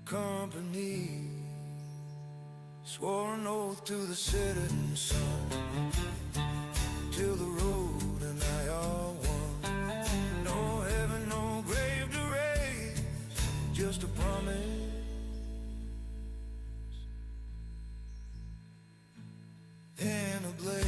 company. Swore an oath to the setting sun, till the road and I are one. No heaven, no grave to raise, just a promise and a blade.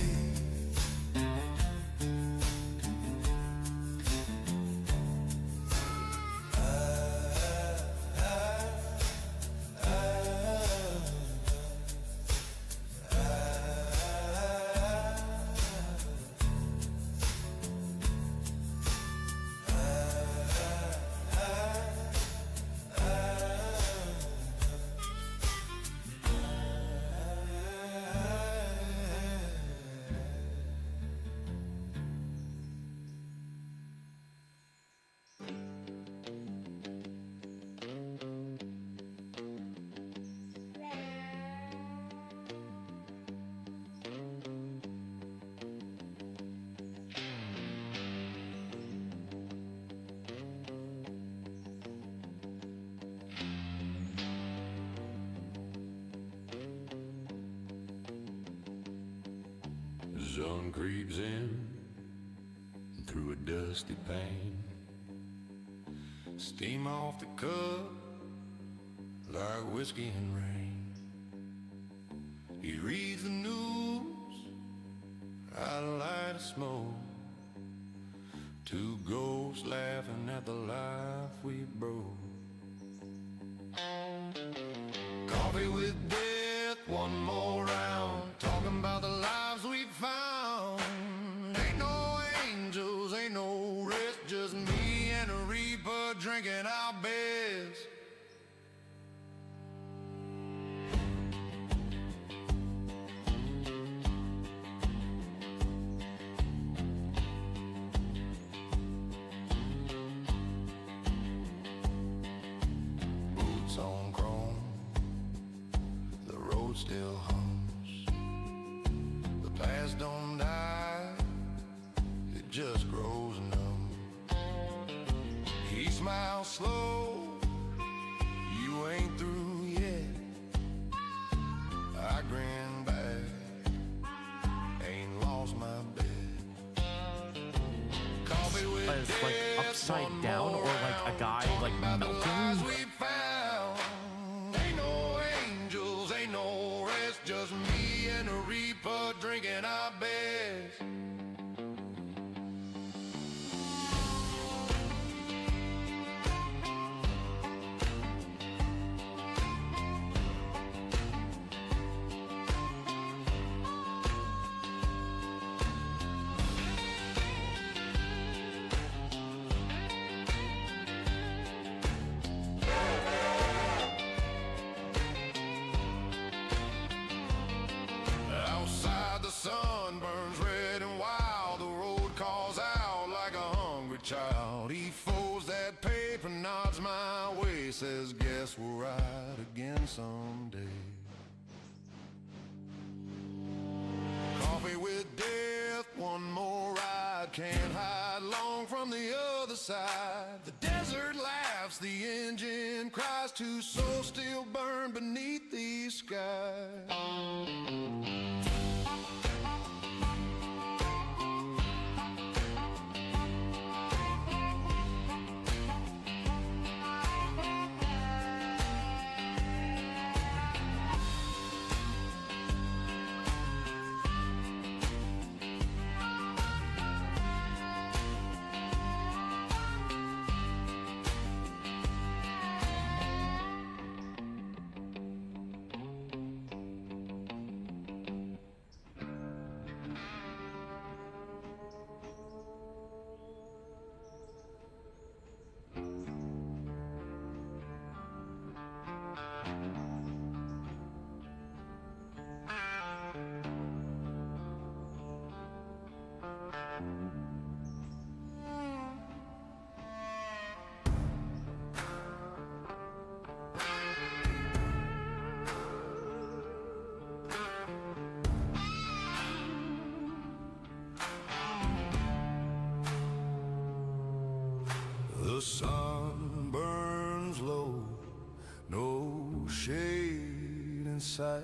Sun creeps in through a dusty pane. Steam off the cup like whiskey and rain. He reads the news, I light a smoke. Two ghosts laughing at the life we broke. Coffee with death, one more round, talking about the lives we found. Ain't no angels, ain't no rest, just me and a reaper drinking our best. Boots on chrome, the road still hums. The past don't die, it just grows numb. He smiles slow, you ain't through yet. I grin back, ain't lost my bet. Coffee with As like death, upside one down, more or like a round, guy talking like about the lives melting. we found. Ain't no angels, ain't no rest, just me and a reaper drinking our best. Outside the sun burns red and wild, the road calls out like a hungry child. He folds that paper, nods my way, says guess we'll ride again someday. Coffee with death, one more ride, can't hide long from the other side. The desert laughs, the engine cries, two souls still burn beneath these skies. sight.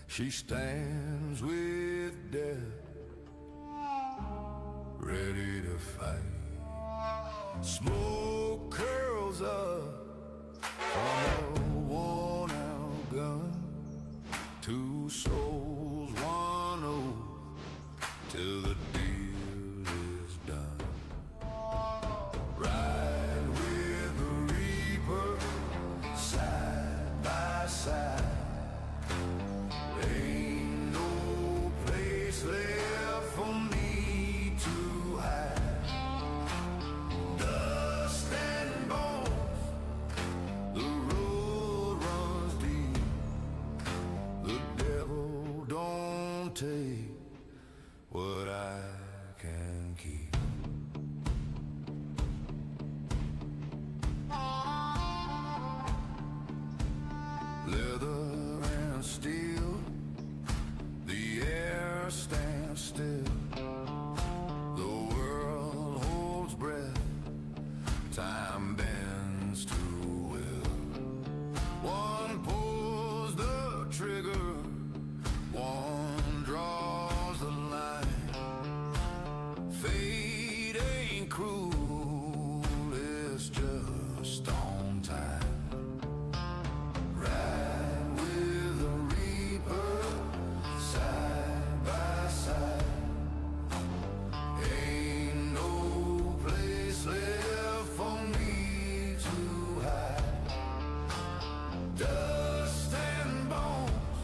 She stands with death, ready to fight. Smoke curls up from a worn-out gun. Two souls, one oath, till the deal is done. Ride with the reaper, side by side. Ain't no place left for me to hide. Dust and bones, the road runs deep. The devil don't take what I can keep. Leather and steel, the air stands still. The world holds breath, time bends to will. One pulls the trigger, one draws the line. Fate ain't cruel, it's just on time. Ride with the reaper, side by side. Ain't no place left for me to hide. Dust and bones,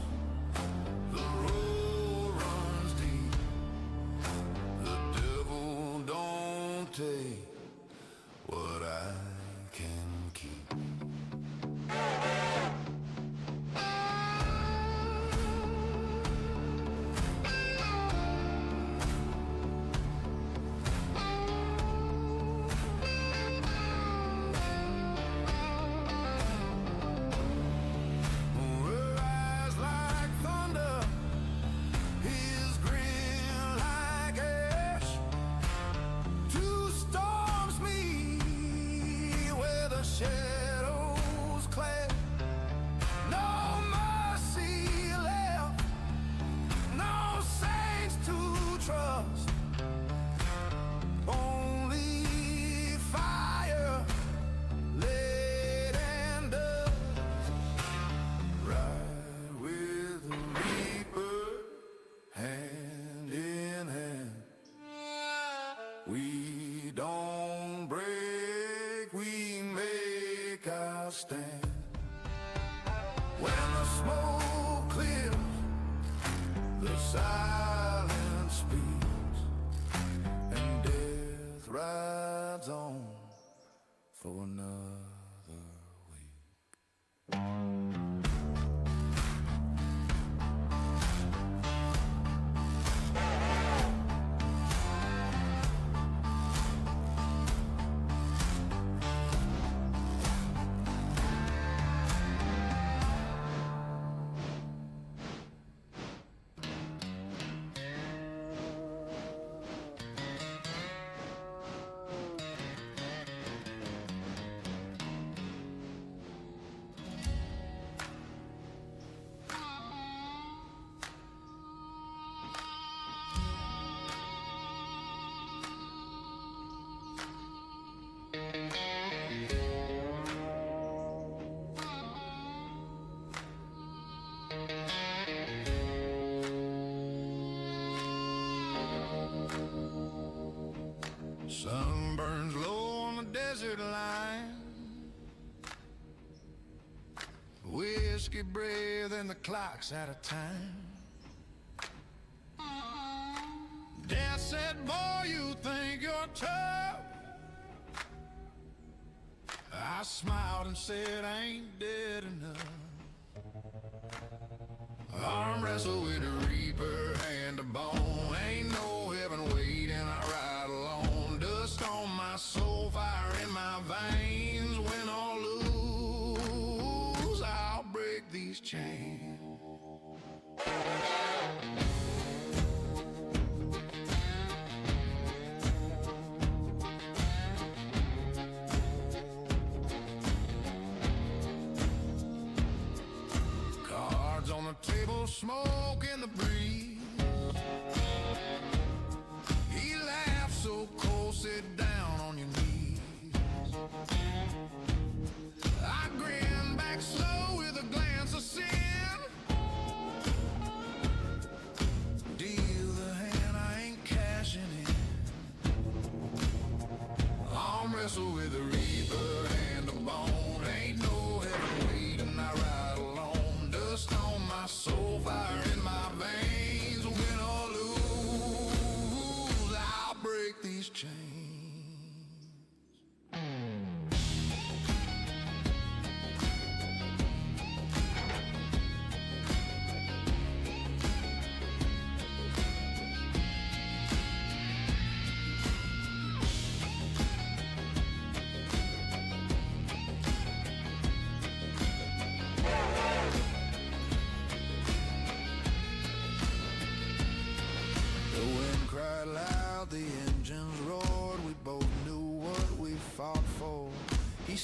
the road runs deep. The devil don't take what I can keep. Rise like thunder, his grin like ash. Two storms meet where the shadows clash. No mercy left, no saints to trust. Only fire, lead and dust. Ride with the reaper, hand in hand. We don't break, we make our stand. When the smoke clears, the silence speaks, and death rides on for another week. Sun burns low on the desert line. Whiskey breath and the clock's out of time. Dad said, boy, you think you're tough. I smiled and said, I ain't dead enough. Arm wrestle with a reaper and a bone. Ain't no heaven waiting, I ride alone. Dust on my soul, fire in my veins. Win or lose, I'll break these chains. Car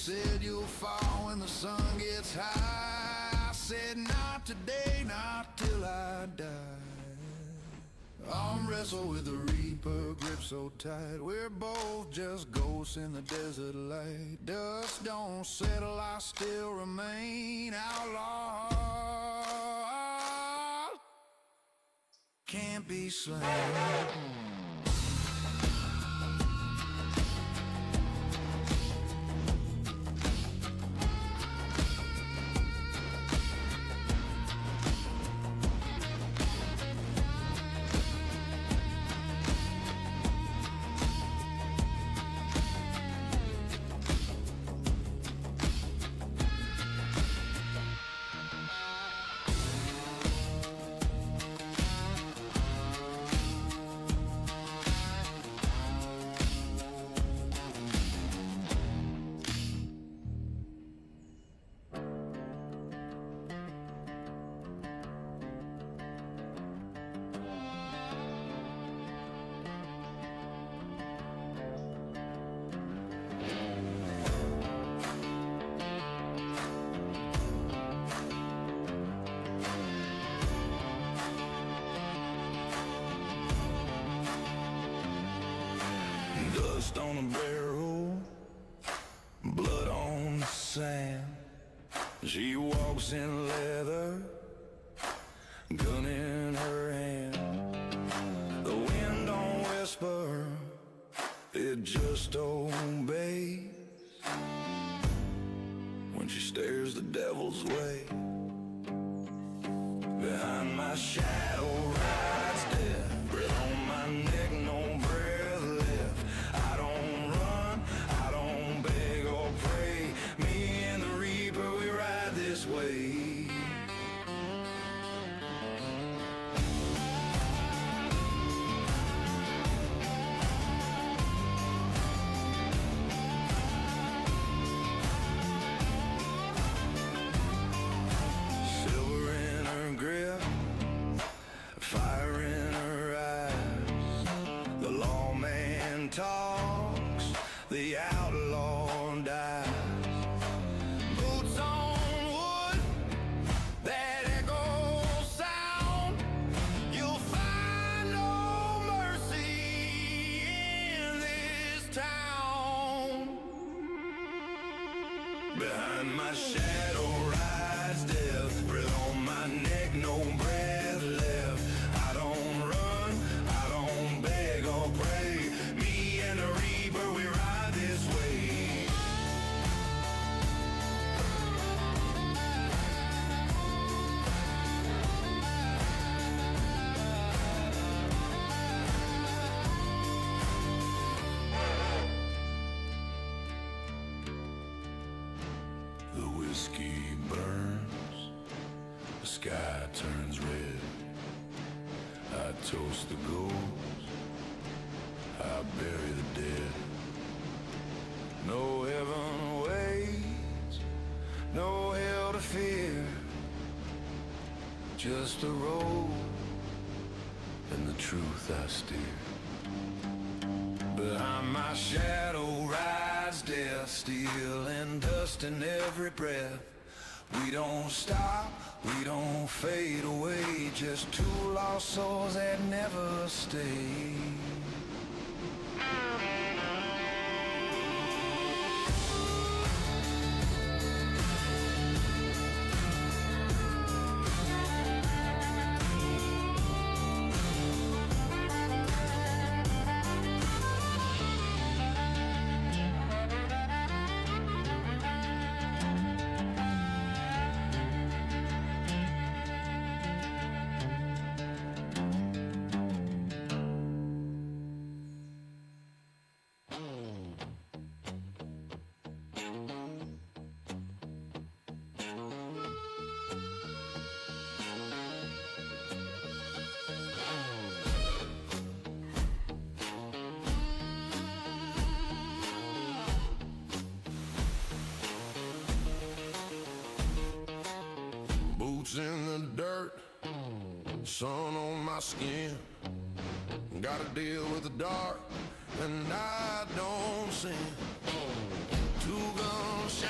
said you'll fall when the sun gets high. I said not today, not till I die. Arm wrestle with the reaper, grip so tight. We're both just ghosts in the desert light. Dust don't settle, I still remain outlaw. Can't be slain. Dust on a barrel, blood on the sand. She walks in leather, gun in her hand. The wind don't whisper, it just obeys. When she stares the devil's way, behind my shadow rides death. Breath on my neck, no breath left. I don't run, I don't beg or pray. Me and the reaper, we ride this way. Silver in her grip, fire in her eyes. The lawman talks, the outlaw dies. Boots on wood, that echo sound. You'll find no mercy in this town. Behind my shadow rides death. Breath on my neck, no breath left. I don't run, I don't beg or pray. Me and the reaper, we ride this way. The whiskey burns, the sky turns red. I toast the ghost, I bury the dead. No heaven waits, no hell to fear. Just the road and the truth I steer. Behind my shadow rides death, steel and dust in every breath. We don't stop, we don't fade away, just two lost souls that never stay. Boots in the dirt, sun on my skin. Gotta deal with the dark, and I don't sin. Two guns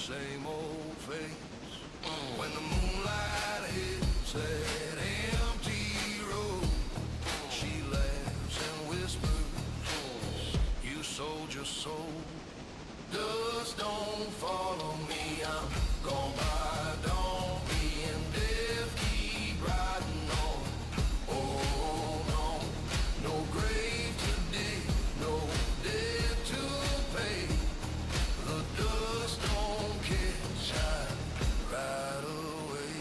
same old face. When the moonlight hits that empty road, she laughs and whispers, you sold your soul. Dust don't follow me, I'm gone by dawn. Me and death keep riding on. Oh no, no grave to dig, no debt to pay. The dust don't catch, I ride away.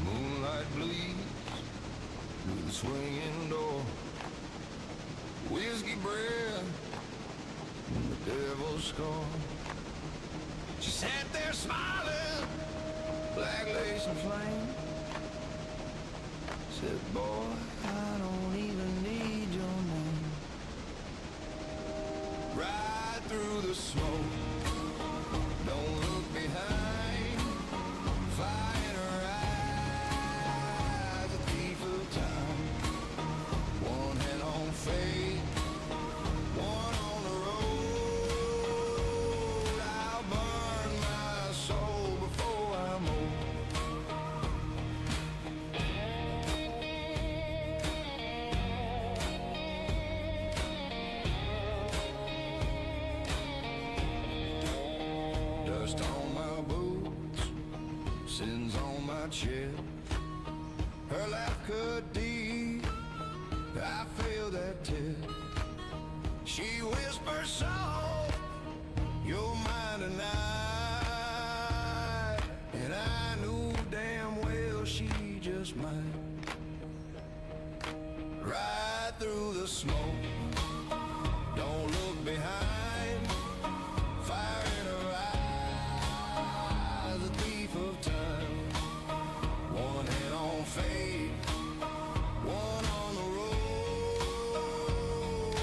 Moonlight bleeds through the swinging door. Whiskey breath and the devil's scorn. She sat there smiling, black lace and flame. Said, boy, I don't even need your name. Ride through the smoke, don't look behind. Fire in her eyes, a thief of time. One hand on fate, one on the road. I'll burn my soul before I'm old. Dust on my boots, sins on my chest. Her laugh cut deep, I failed that test. She whispers soft, you're mine tonight. And I knew damn well she just might. Ride through the smoke, don't look behind. Fire in her eyes, a thief of time. One hand on fate, one on the road.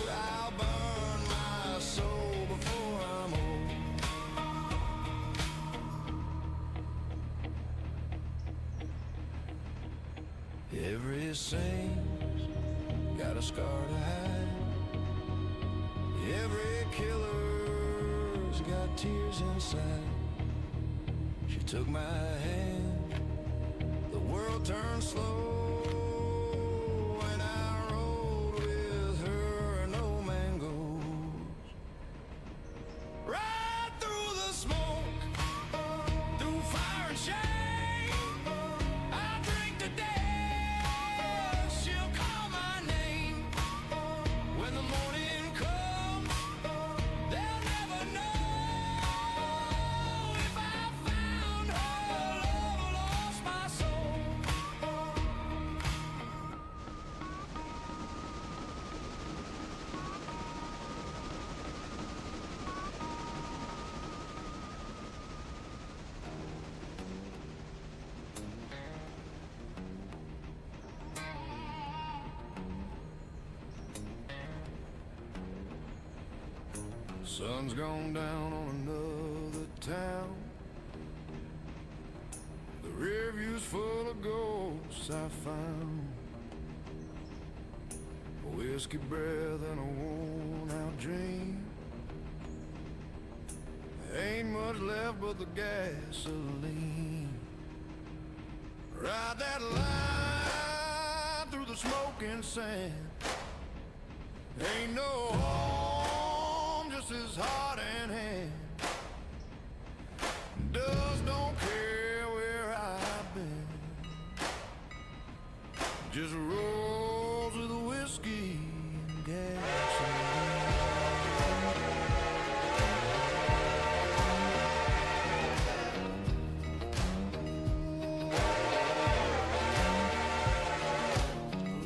I'll burn my soul before I'm old. Every saint's got a scar to hide. Every killer's got tears inside. She took my hand, the world turned slow, and I rode with her, and no man goes. Right through the smoke, through fire and shame, I drink to death, she'll call my name. When the morning comes, they'll never know if I found her love or lost my soul. Sun's gone down on another town. The rear view's full of ghosts I found. A whiskey breath and a worn out dream. Ain't much left but the gasoline. Ride that line through the smoking sand. Ain't no home, just his heart and hand. Dust don't care where I've been. Just rolls with whiskey and gasoline.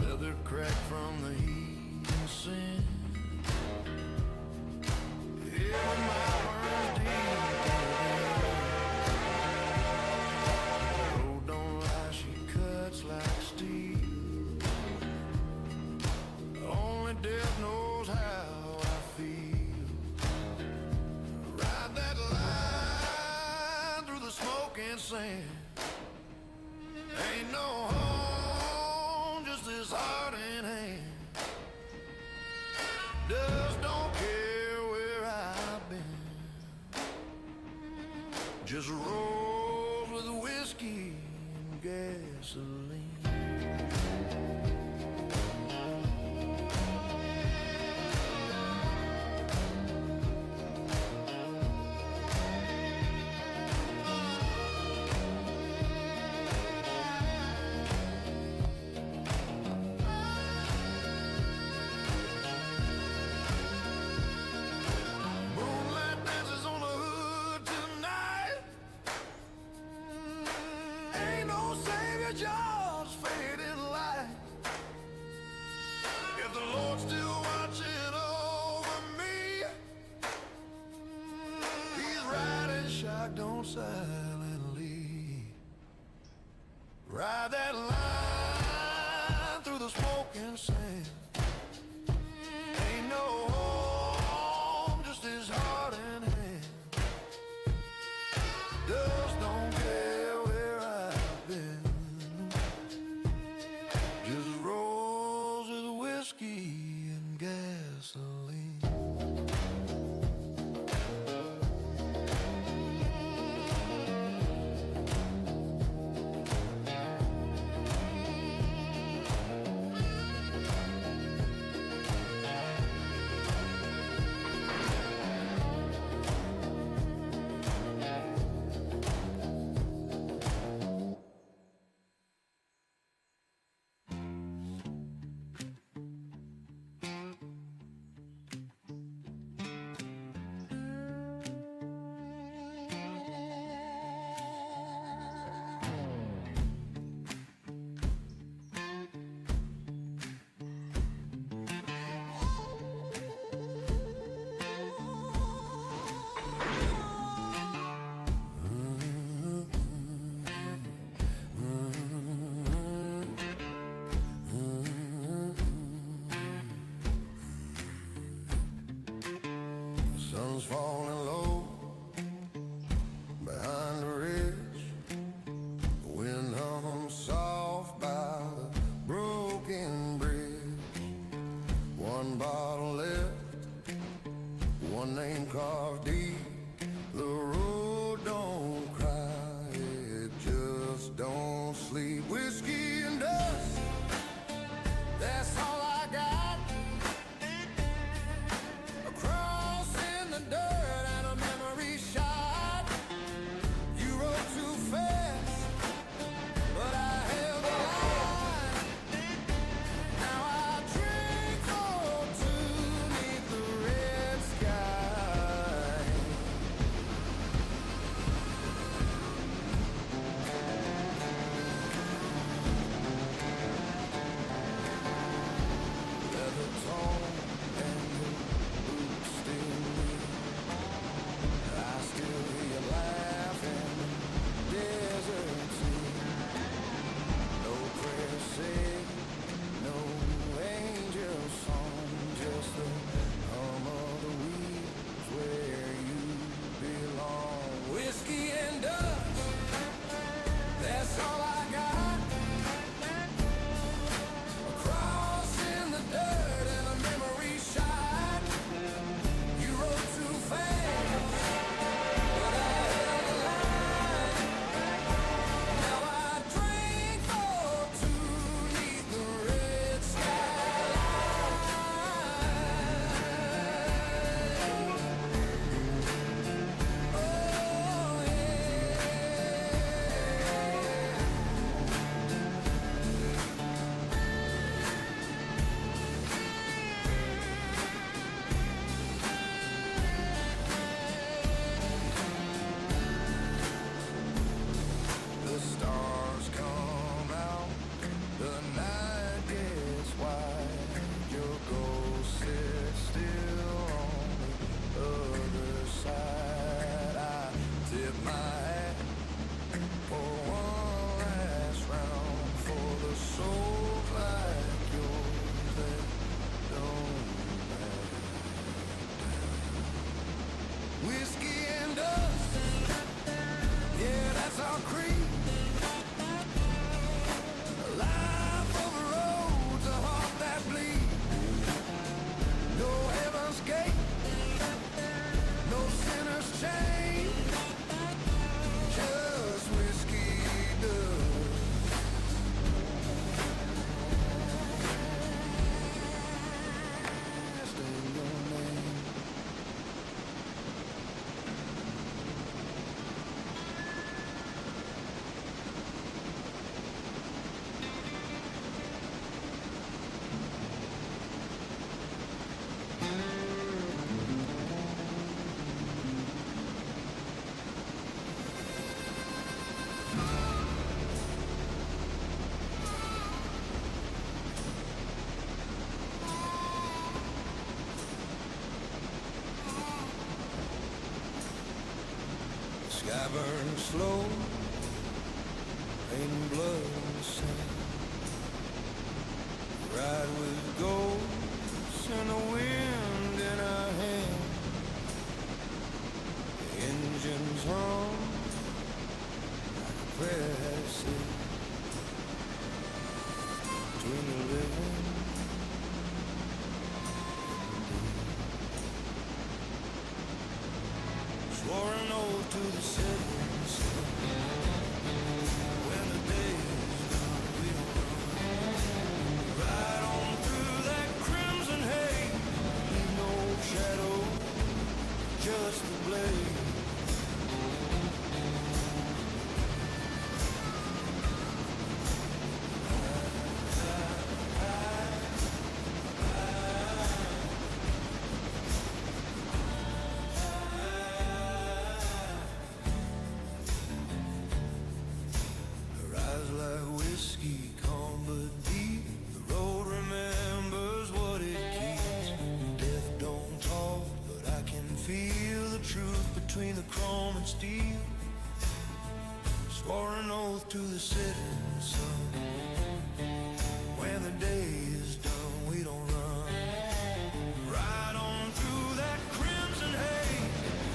Leather cracked from the heat and sin. Every mile burns deep. Road don't lie, she cuts like steel. burn slow, pain, blood, and sand. Ride with ghosts and the wind in our hand. The engines hum like a prayer has said. Between the living swore an oath to the setting sun. When the day is done, we don't run. Ride on through that crimson haze. Leave no shadow, just the blaze. Rise like whiskey, calm but deep. The road remembers what it keeps. Death don't talk, but I can feel the truth between the chrome and steel. Swore an oath to the setting sun. When the day is done, we don't run. Ride on through that crimson haze.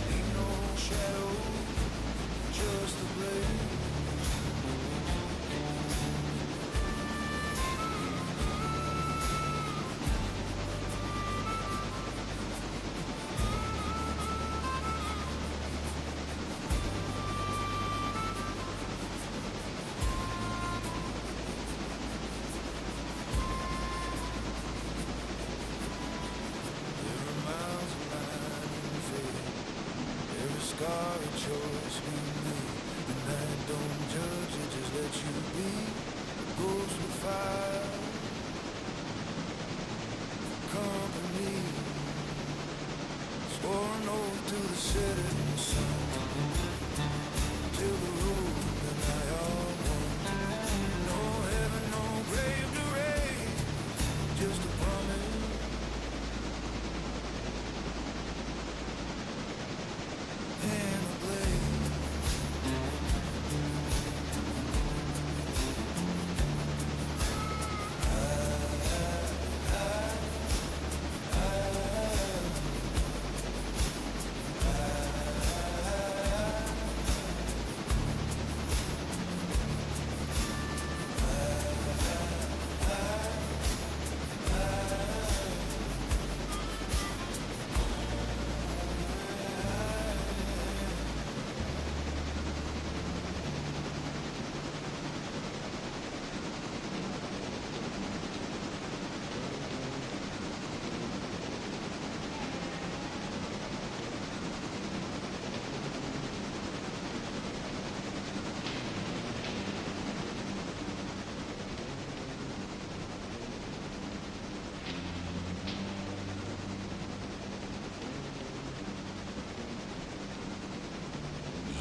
Leave no shadow, just the blaze. There are miles of line in fate. Every scar a choice we made. The night don't judge, it just lets you be. The ghost with fire, company. Swore an oath to the setting sun. Till the road and I are one. No heaven, no grave to raise. Just a promise. And a blade.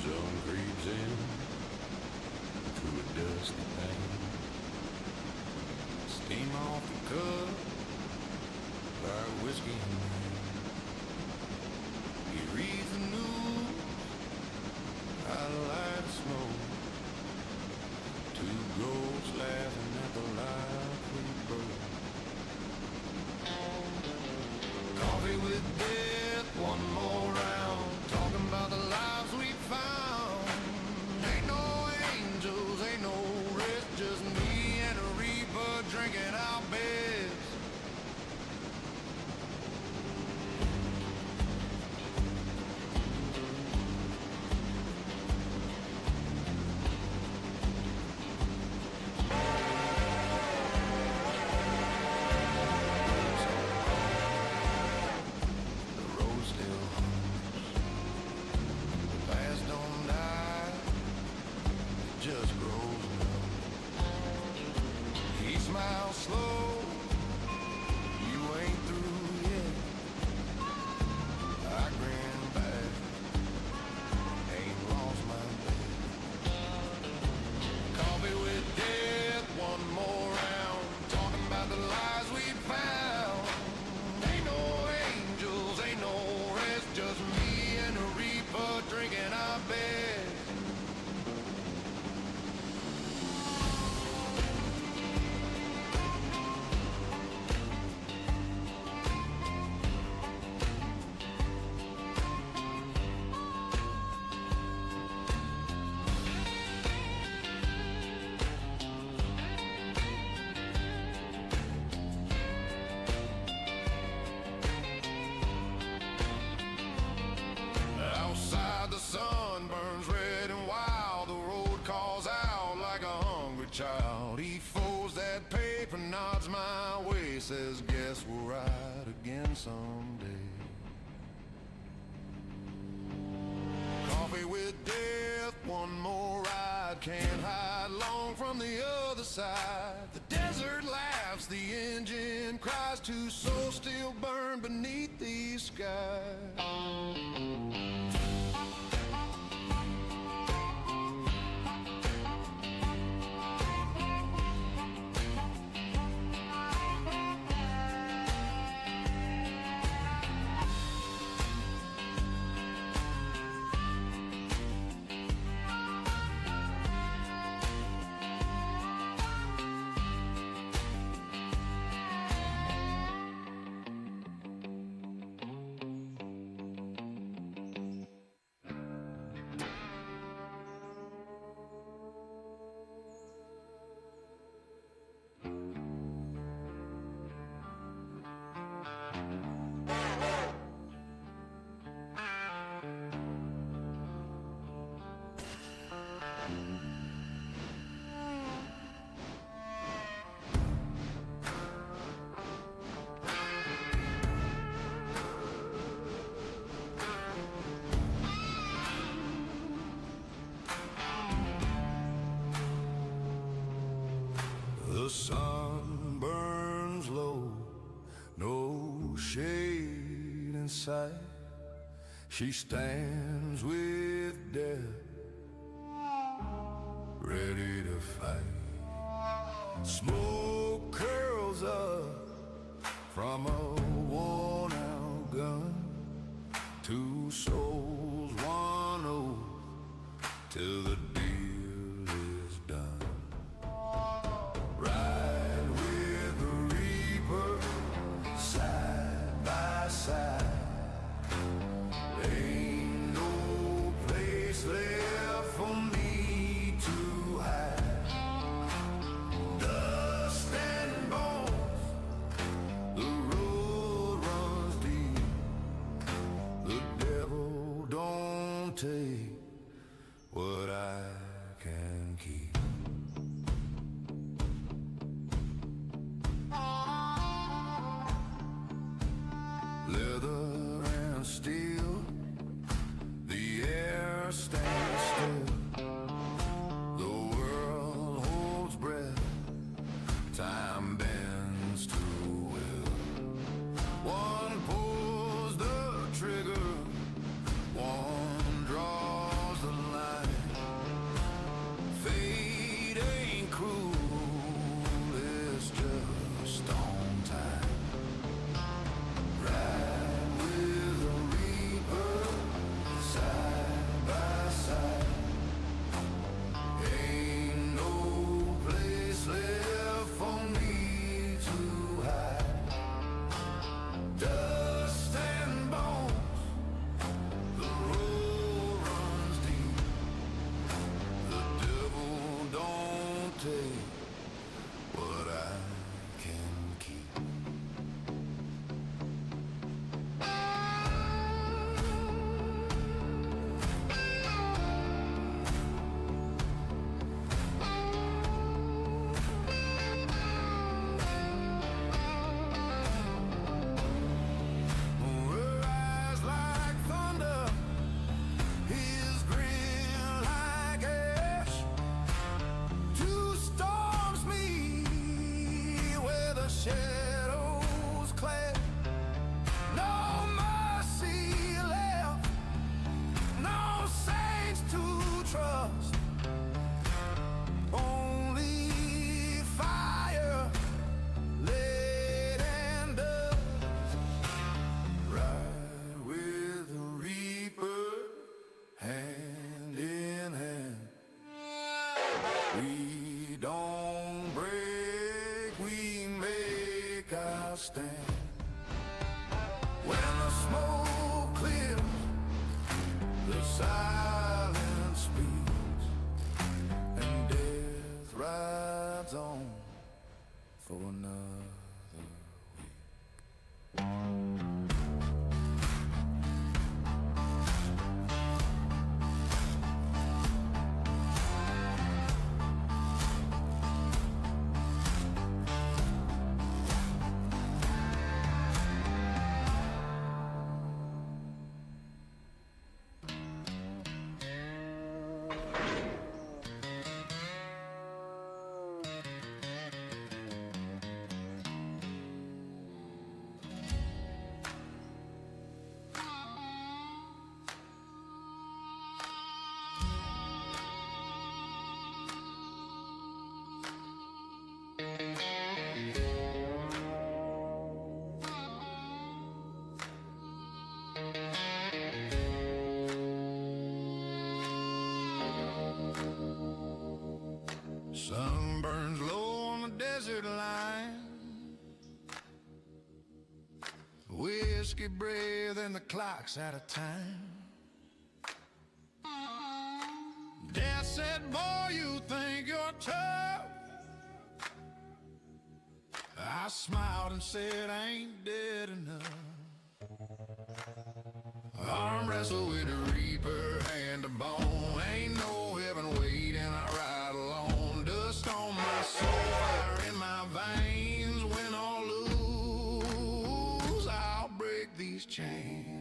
Sun creeps in through a dusty pane. Steam off the cup like whiskey and rain. He reads the news out of light of smoke. Two ghosts laughing at the life we broke. Coffee with death, one more round. Talking about the lives we found. Ain't no angels, ain't no rest. Just me and a reaper drinking our best. The road still hums. The past don't die, it just grows numb. He smiles slow, you ain't through yet. I grin back, ain't lost my bet. Coffee with death, one more round. Talking about the lies we found. Ain't no angels, ain't no rest. Just me and the reaper drinking our best. says, guess we'll ride again someday. Coffee with death, one more ride, can't hide long from the other side. The desert laughs, the engine cries, two souls still burn beneath these skies. The sun burns low, no shade in sight. She stands with death, ready to fight. Smoke curls up from a worn-out gun. Two souls, one oath, till the deal is done. Ride with the reaper, side by side. Ain't no place left for me to hide. Dust and bones, the road runs deep. The devil don't take what I can keep. Leather and steel, the air stands still. The world holds breath, time bends to will. One pulls the trigger, one draws the line. Fate ain't cruel, it's just on time. Ride with the reaper, side by side. Ain't no place left for me to hide. Dust and bones, the road runs deep. The devil don't take what I can keep. Rise like thunder, his grin like ash. Two storms meet where the shadows clash. No mercy left, no saints to trust. Only fire, lead and dust. Ride with the reaper, hand in hand. We don't break, we make our stand. When the smoke clears, the silence speaks, and death rides on for another week. whiskey breath and the clock's out of time. Dad said, boy, you think you're tough. I smiled and said, I ain't dead enough. Arm wrestle with the reaper, hand to bone. Ain't no heaven waiting, I ride alone. Dust on my soul, fire in my veins. Win or lose, I'll break these chains.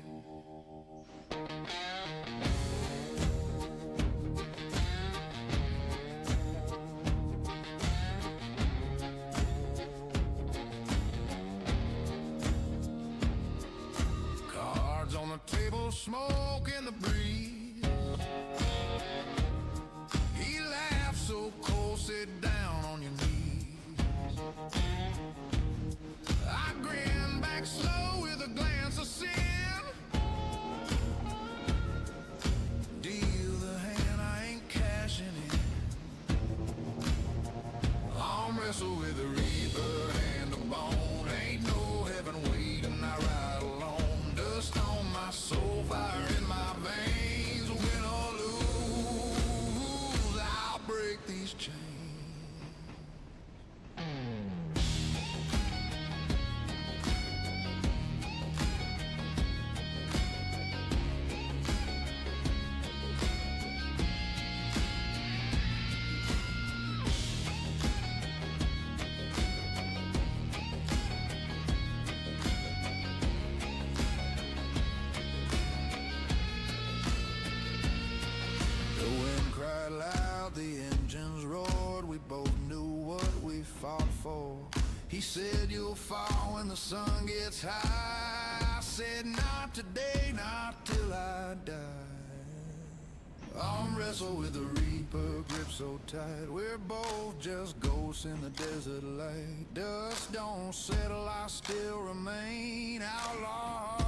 On the table, smoke in the breeze. He laughed so cold, sit down on your knees. I grinned back slow with a glance of sin. Deal the hand, I ain't cashing in. Arm wrestle with the reaper, hand to bone. Ain't no heaven waiting, I ride alone. Dust on my soul, fire in my veins. Win or lose, I'll break these chains. He said, you'll fall when the sun gets high. I said, not today, not till I die. Arm wrestle with the reaper, grip so tight. We're both just ghosts in the desert light. Dust don't settle, I still remain outlaw.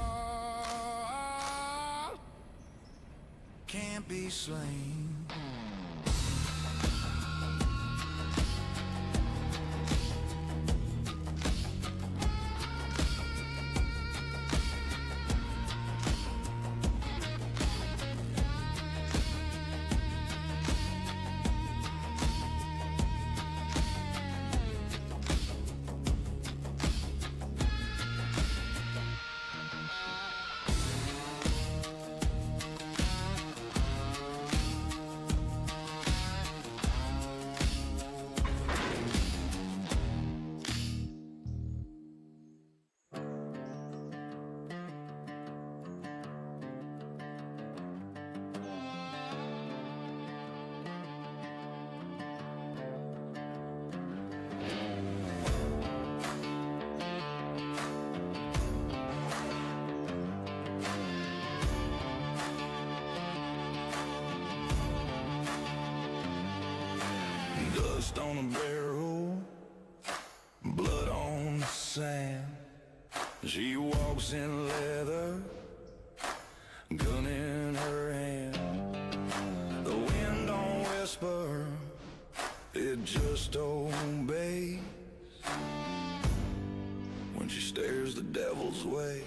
Can't be slain. Dust on a barrel, blood on the sand. She walks in leather, gun in her hand. The wind don't whisper, it just obeys. When she stares the devil's way,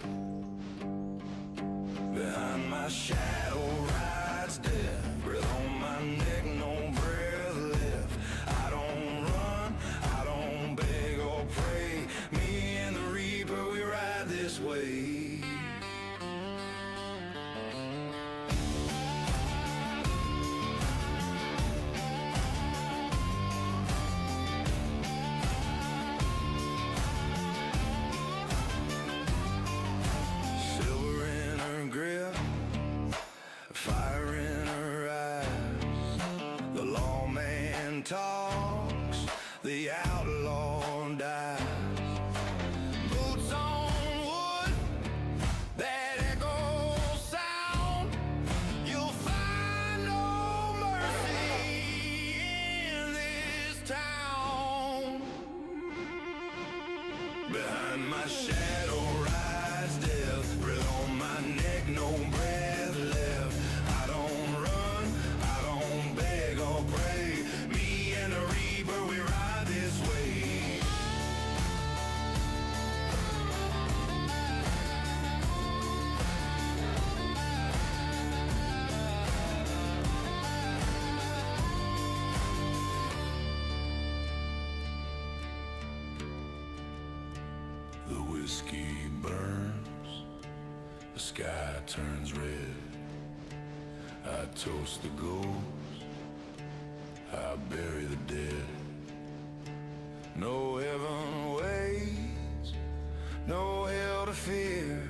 behind my shadow rides death. Breath on my neck, no breath left. I don't run, I don't beg or pray. Me and the reaper, we ride this way. Silver in her grip, fire in her eyes. The lawman talks, the outlaw dies. Boots on wood, that echo sound. You'll find no mercy in this town. Behind my shadow rides death. Breath on my neck, no breath left. I don't run, I don't beg or pray. Me and the reaper, we ride this way. whiskey burns, the sky turns red. I toast the ghost, I bury the dead. No heaven waits, no hell to fear,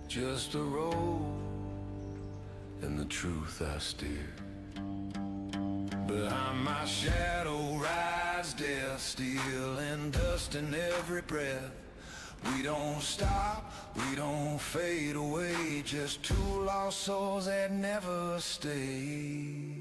just the road and the truth I steer. Behind my shadow rides death, steel and dust in every breath. We don't stop, we don't fade away, just two lost souls that never stay.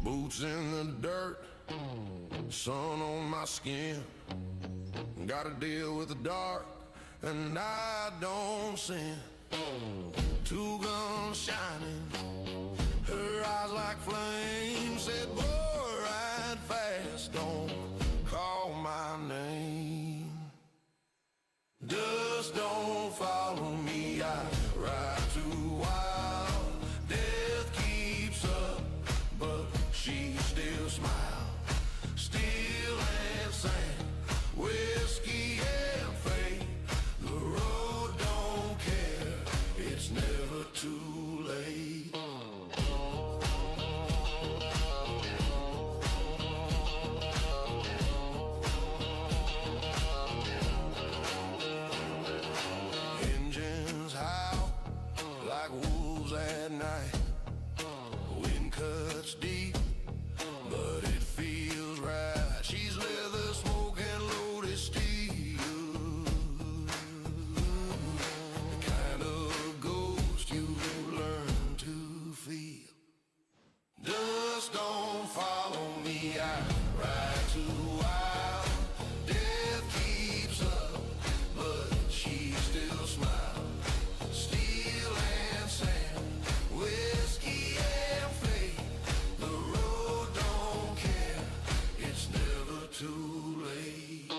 Boots in the dirt, sun on my skin. Gotta deal with the dark, and I don't sin. Two guns shining, her eyes like flames. Said, boy, ride fast, don't call my name. Dust don't follow me, I ride too wild. Death keeps up, but she still smiles. Steel and sand, whiskey and fate. The road don't care, it's never too late. Engines howl like wolves at night. Wind cuts deep, but it feels right. She's leather, smoke, and loaded steel. The kind of ghost you learn to feel. Dust don't follow me, I ride too wild. Death keeps up, but she still smiles. Steel and sand, whiskey and fate. The road don't care, it's never too late.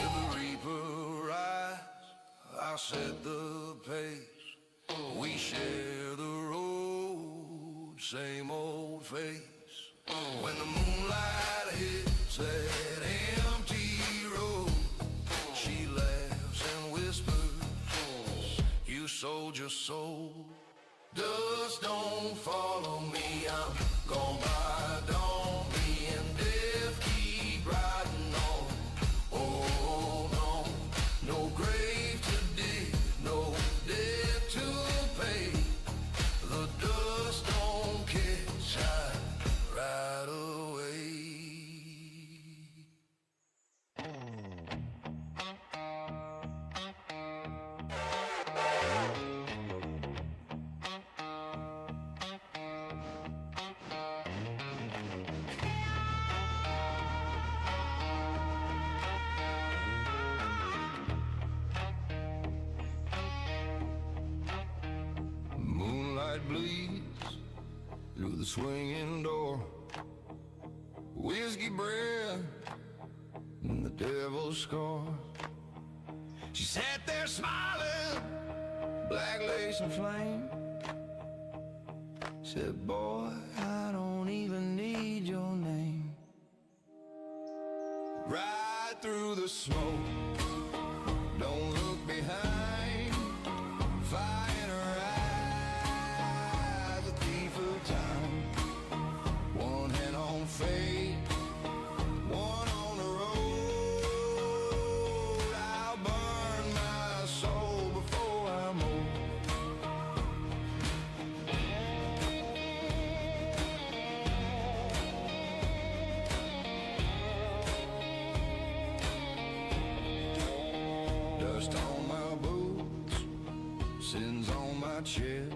If the reaper rise, I'll set the pace. We share the road, same old face. When the moonlight hits that empty road, she laughs and whispers, you sold your soul. Dust don't follow me, I'm gone by dawn. Me and death keep riding on. Oh no, no grave to dig, no debt to pay. The dust don't catch, I ride away. Moonlight bleeds through the swinging door. Whiskey breath and the devil's score. She sat there smiling, black lace and flame. Said, boy, I don't even need your name. Ride through the smoke, don't look behind. Fire in her eyes, a thief head.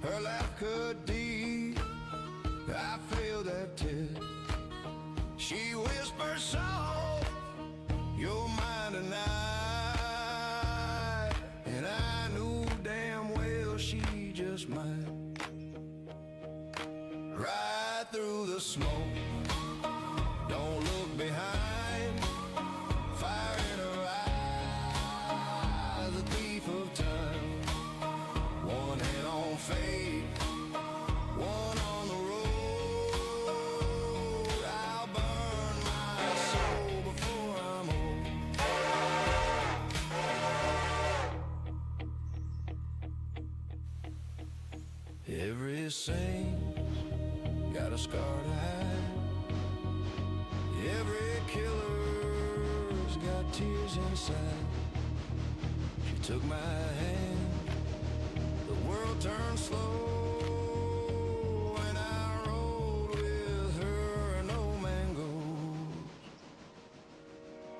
Her laugh cut deep, I failed that test. She whispered soft, you're mine tonight. And I knew damn well she just might. Right through the smoke, don't look behind. Fire in her eyes, a thief of time. One hand on fate, one on the road. I'll burn my soul before I'm old. Every saint's got a scar to hide. Every killer's got tears inside. She took my hand, the world turned slow, and I rode with her, an old man goes.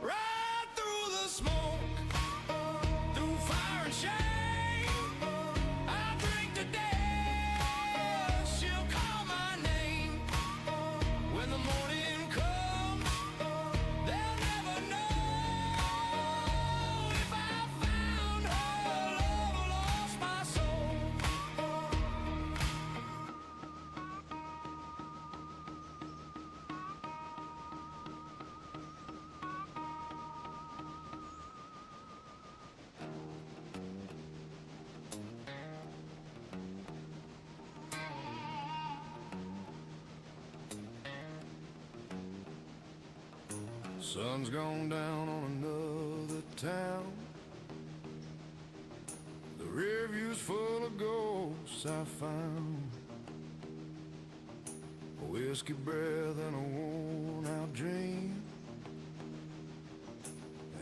Right through the smoke, through fire and shame, I drink to death, she'll call my name. When the morning comes, they'll never know if I found her love or lost my soul. Sun's gone down on another town. The rear view's full of ghosts I found. A whiskey breath and a worn-out dream.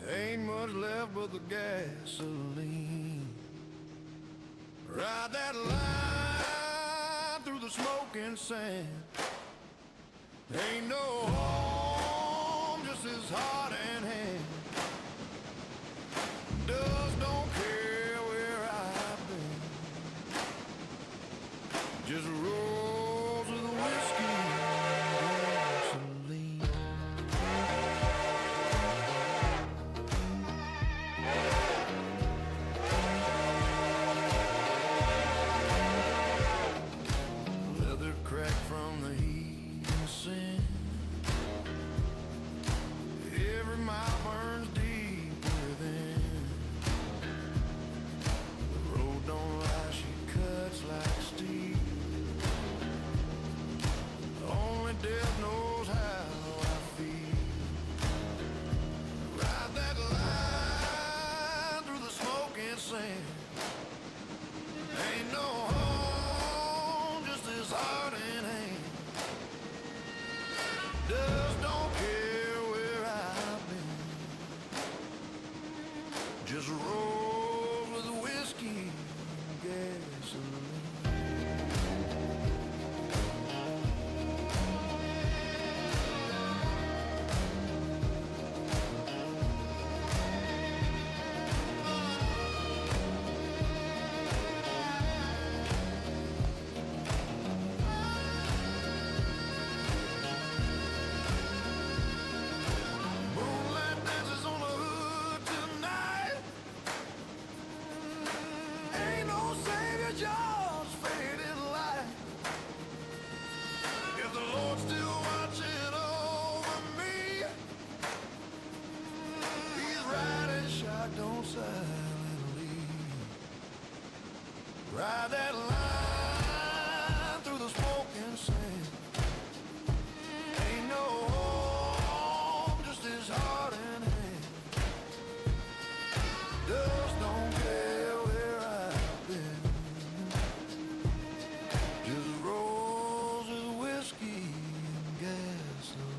Ain't much left but the gasoline. Ride that line through the smoking sand. Ain't no home, just this heart and hand. Dust don't care where I've been. Just rolls with whiskey and gasoline. Leather cracked from the heat and sin. Every mile burns deep within. The road don't lie, she cuts like steel. Only death knows how I feel. Ride that line through the smoking sand. Ain't no home, just this heart in hand. Dust don't care where I've been. Just rolls with whiskey and gasoline. Moonlight dances on the hood tonight. Ain't no savior, just faded light. If the Lord's still watching over me, He's riding shotgun silently. Ride that line through the smoking sand. Ain't no home, just his heart in hand. Dust don't care where I've been. Just rolls with whiskey and gasoline.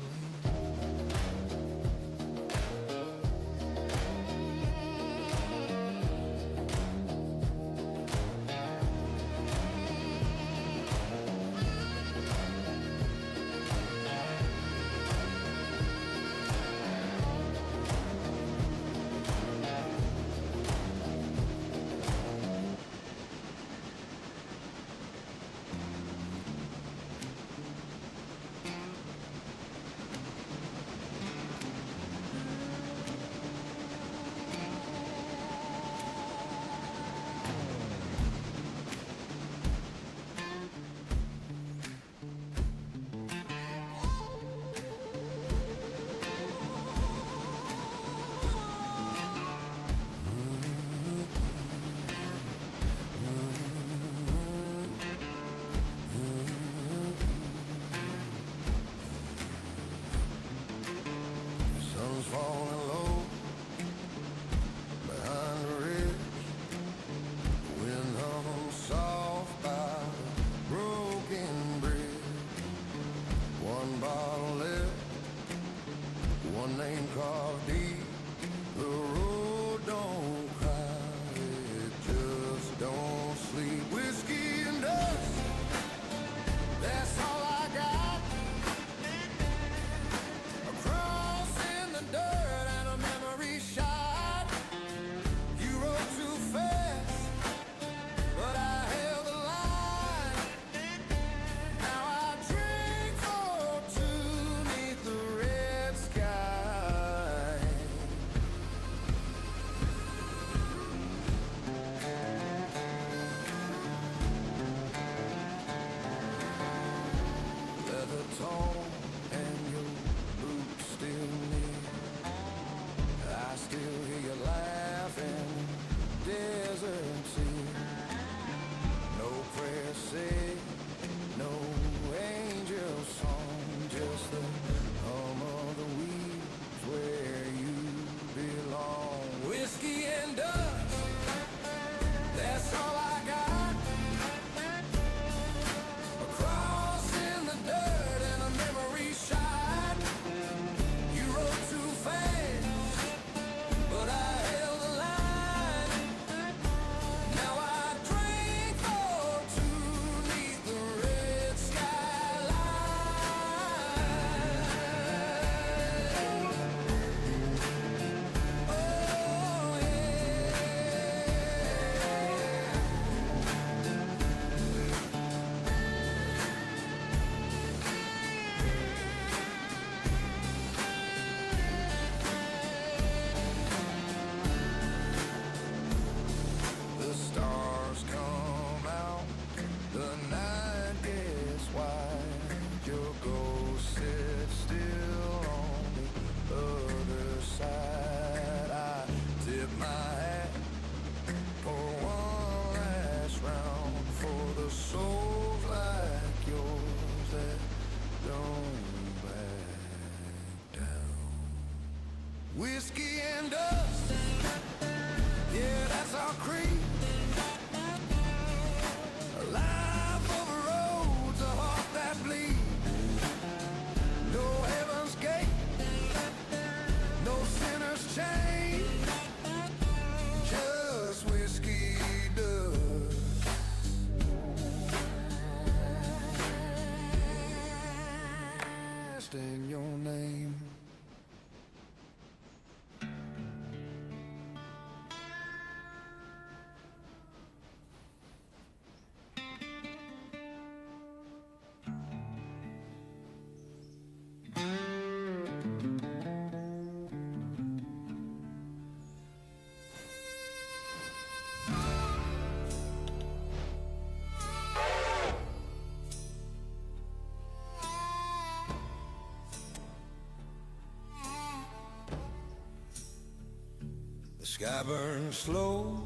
Sky burns slow,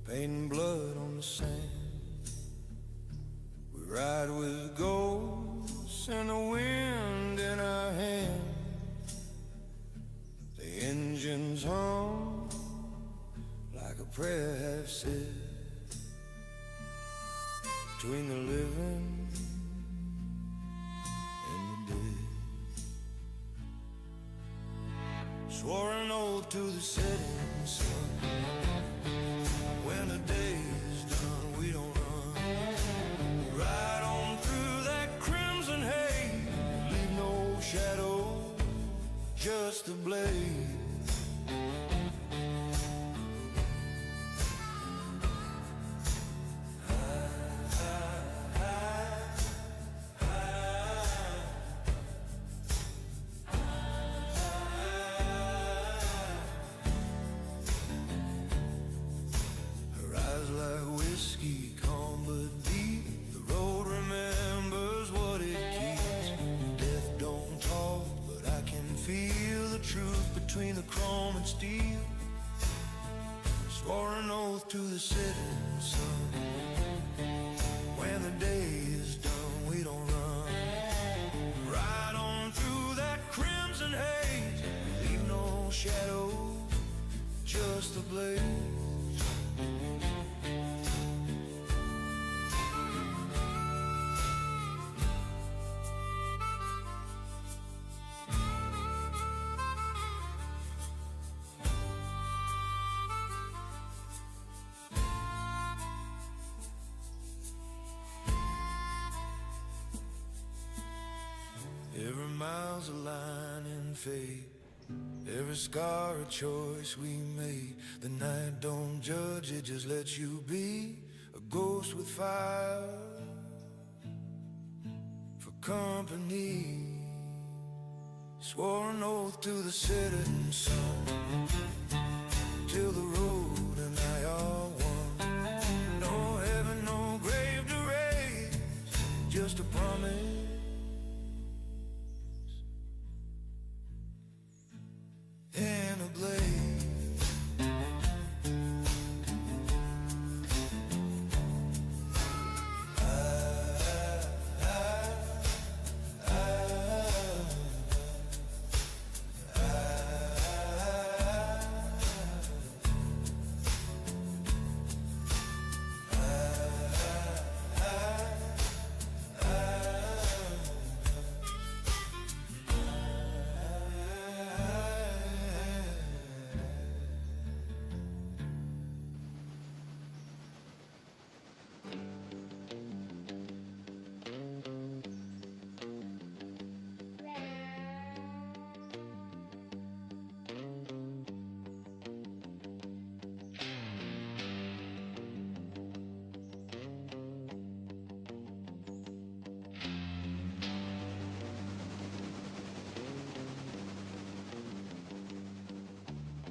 painting blood on the sand. We ride with ghosts and the wind in our hand. The engines hum like a prayer half said, between the living and the dead. Swore an oath to the setting sun. When the day is done, we don't run. Ride on through that crimson haze, leave no shadow, just a blaze. Between the chrome and steel, swore an oath to the setting sun. When the day is done, we don't run. Ride on through that crimson haze, leave no shadow, just a blaze. Every mile's a line in fate, every scar a choice we made. The night don't judge, it just lets you be a ghost with fire for company. Swore an oath to the setting sun, till the road and I are one. No heaven, no grave to raise, just a promise and a blaze.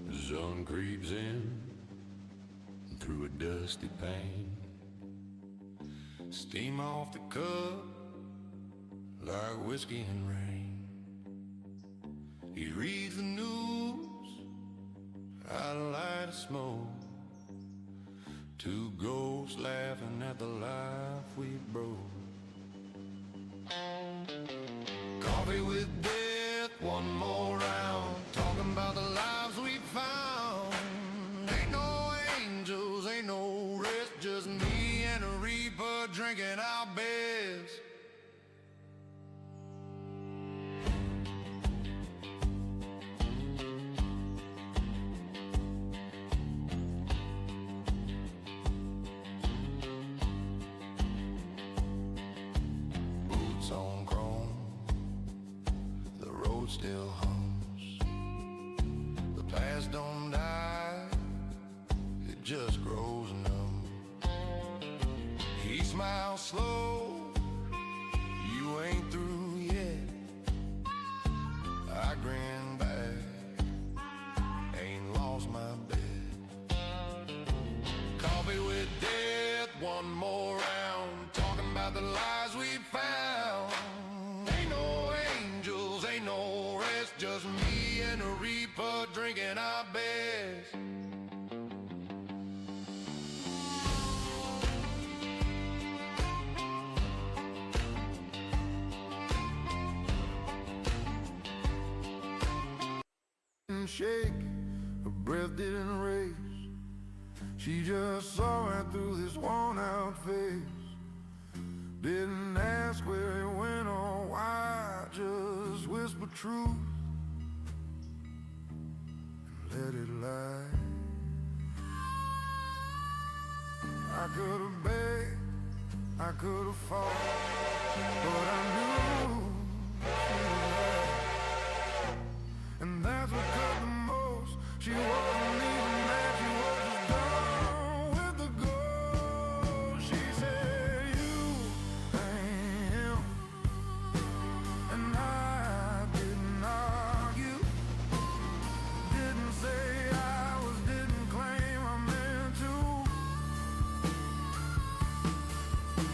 The sun creeps in through a dusty pane. Steam off the cup like whiskey and rain. He reads the news, I light a smoke. Two ghosts laughing at the life we broke. Coffee with death, one more round, talking about the lives we found. Ain't no angels, ain't no rest, just me and a reaper drinking our best. Boots on chrome, the road still hums. The past don't die, it just grows numb. He smiles slow, you ain't through yet. I grin back, ain't lost my bet. Coffee with death, one more round, talking about the lies we found. Ain't no angels, ain't no rest, just me and the reaper drinking our best. shake, her breath didn't race. She just saw right through this worn-out face. Didn't ask where he went or why, just whispered truth and let it lie. I could have begged, I could have fought, but I knew she was right. And that's what cut the most. She wasn't even mad, she was just done with the ghost. She said, you ain't him. And I didn't argue, didn't say I was, didn't claim I meant to.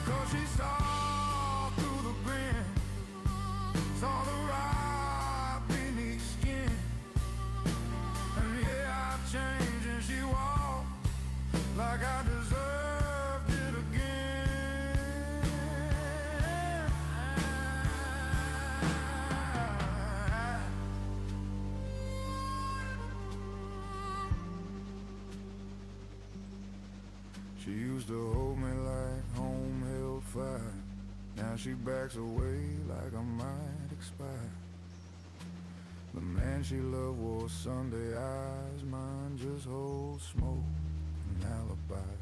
'Cause she saw through the grin, saw the rot beneath skin. And yeah, I changed and she walked like I deserved it again. She used to hold me like home held fire. Now she backs away like I might expire. The man she loved wore Sunday eyes, mine just holds smoke and alibis.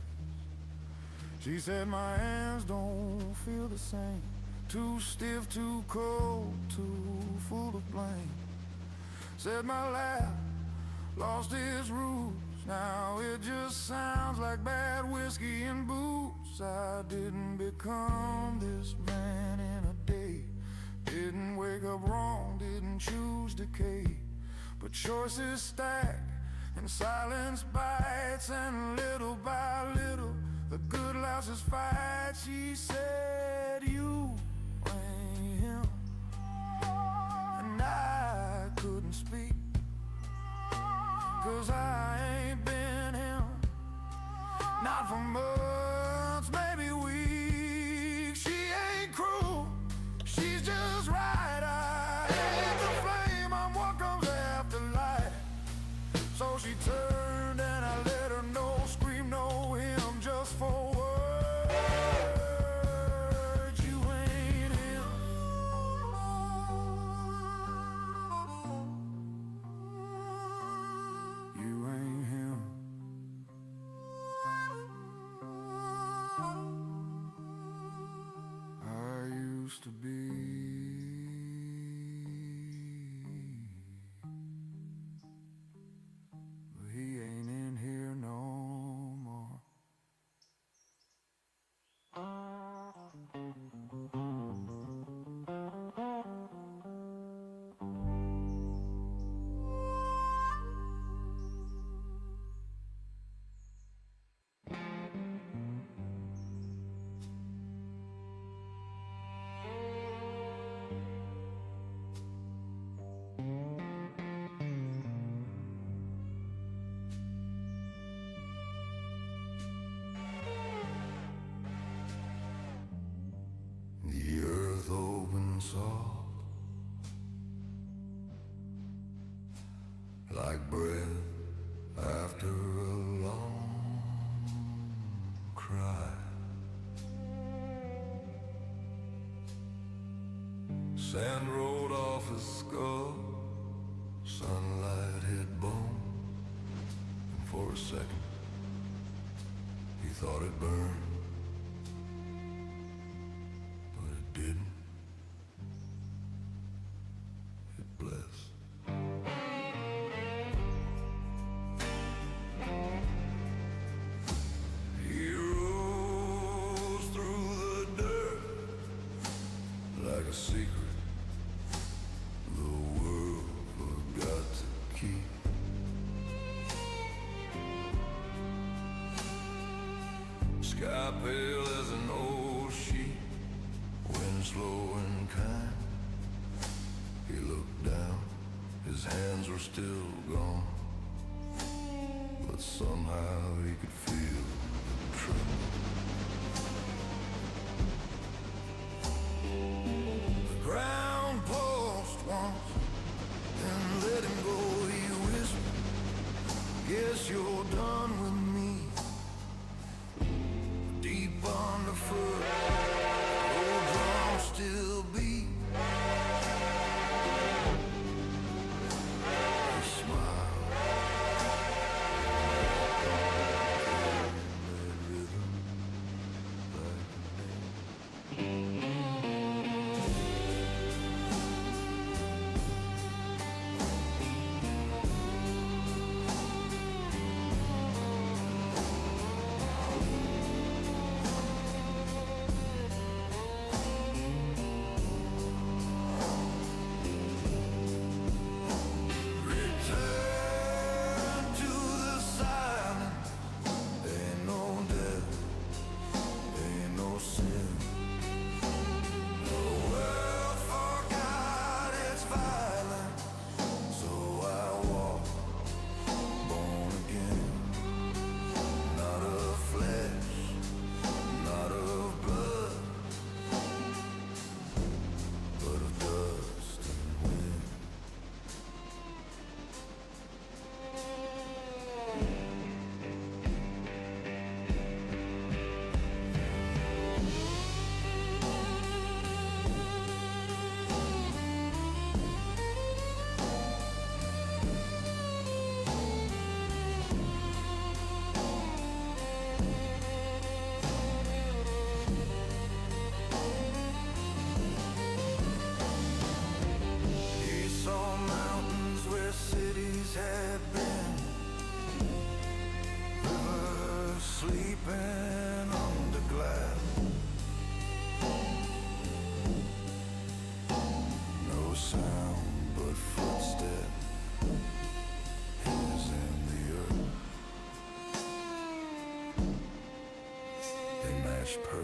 She said my hands don't feel the same, too stiff, too cold, too full of blame. Said my laugh lost its roots, now it just sounds like bad whiskey and booze. I didn't become this man in a day, didn't wake up wrong, didn't choose decay. But choices stack and silence bites, and little by little the good losses fight. She said, you ain't him. And I couldn't speak, 'cause I ain't been him. Not for months, maybe weeks. She ain't cruel, she's just right. I ain't the flame, I'm what comes after light. So she turned and I let her know, scream no him just for words. You ain't him. You ain't him. I used to be, but he ain't in here no more. The earth opens soft, like breath after a long cry. Sand rolled off his skull, sunlight hit bone, and for a second he thought it burned. But it didn't. It blessed. He rose through the dirt like a secret the world forgot to keep. Sky pale as an old sheet, wind slow and kind. He looked down, his hands were still gone, but somehow he could feel the trouble. The ground pulsed once, then let him go. He whispered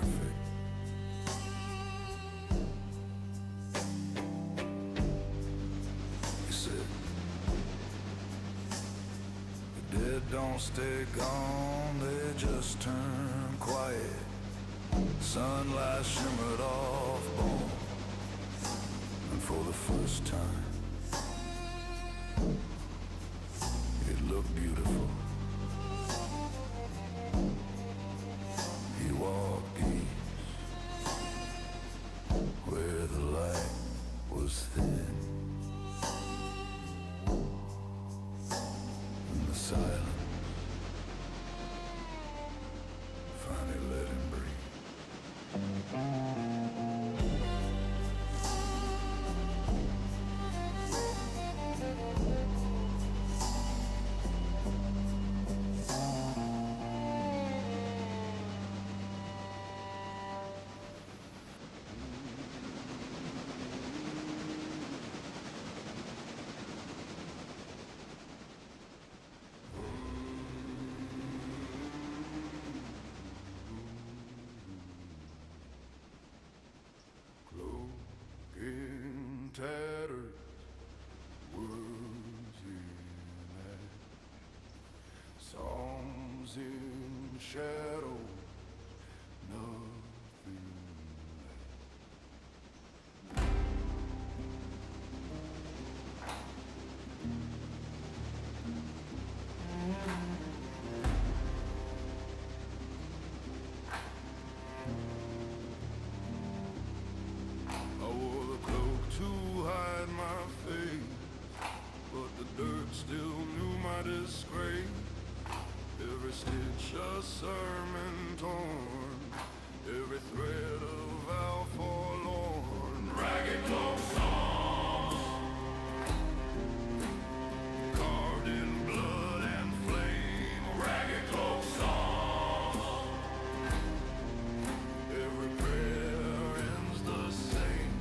perfect. He said, the dead don't stay gone, they just turn quiet. Sunlight shimmered off bone, and for the first time it looked beautiful. He walked east, where the light was thin, and the silence finally let him breathe. In tatters, words in ash, songs in shadow, nothing to hide my face, but the dirt still knew my disgrace. Every stitch a sermon torn, every thread of vow forlorn. Ragged cloak songs, carved in blood and flame. Ragged cloak songs, every prayer ends the same.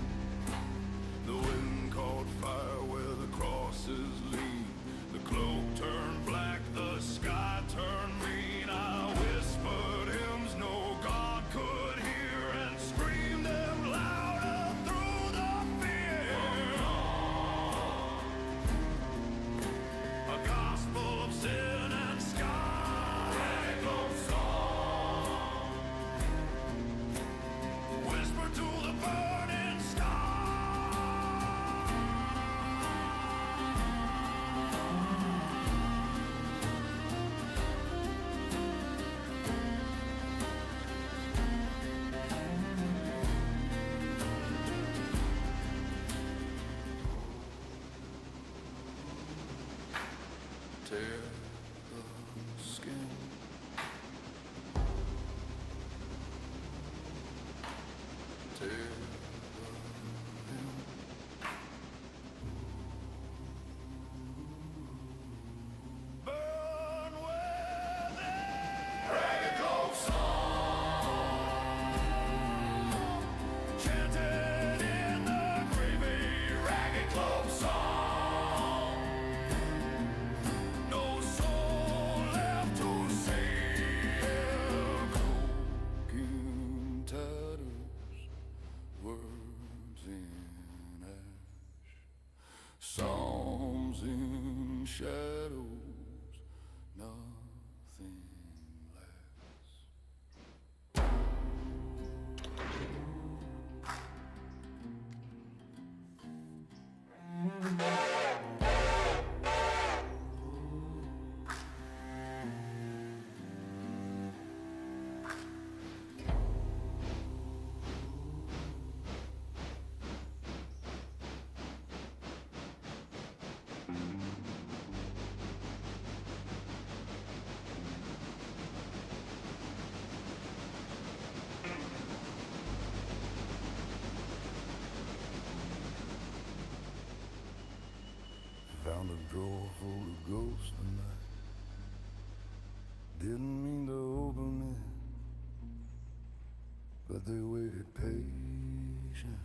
The wind caught fire where the crosses lead. The cloak turned black, the sky turned mean. I whispered hymns no God could hear and screamed them louder through the fear. A gospel of sin and sky. Ragged cloak song, whisper to the burning sky. Tear the skin, tear the hem. Burn with ragged cloak song, chanted in the creepy ragged cloak song. No soul left to save. Cloak in tatters, words in ash, psalms in shadows, nothing lasts. Found a drawer full of ghosts tonight. Didn't mean to open it, but they waited patient,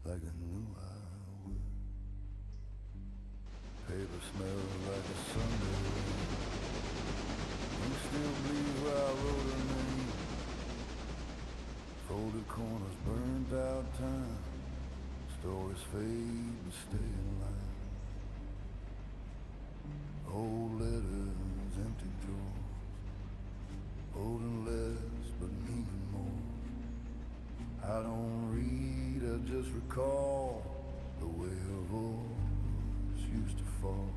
like I knew I would. Paper smells like a Sunday rain. You still believe where I wrote her name? Folded corners, burnt out time. Stories fade but stay in line. Old letters, empty drawers. Holding less but needing more. I don't read, I just recall the way her voice used to fall.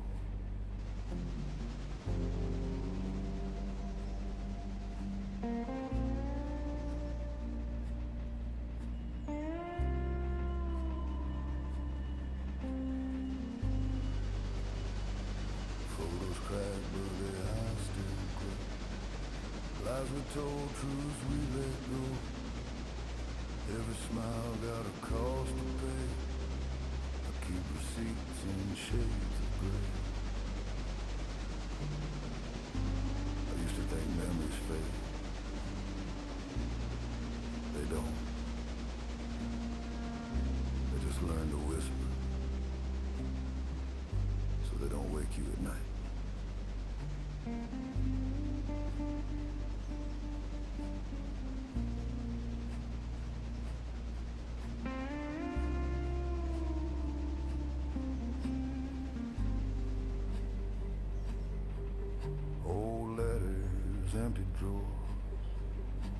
Photos cracked, but their eyes still quick. Lies we told, truths we let go. Every smile got a cost to pay. I keep receipts in shades of gray. I used to think memories fade. They don't. They just learn to whisper, so they don't wake you at night. Old letters, empty drawers.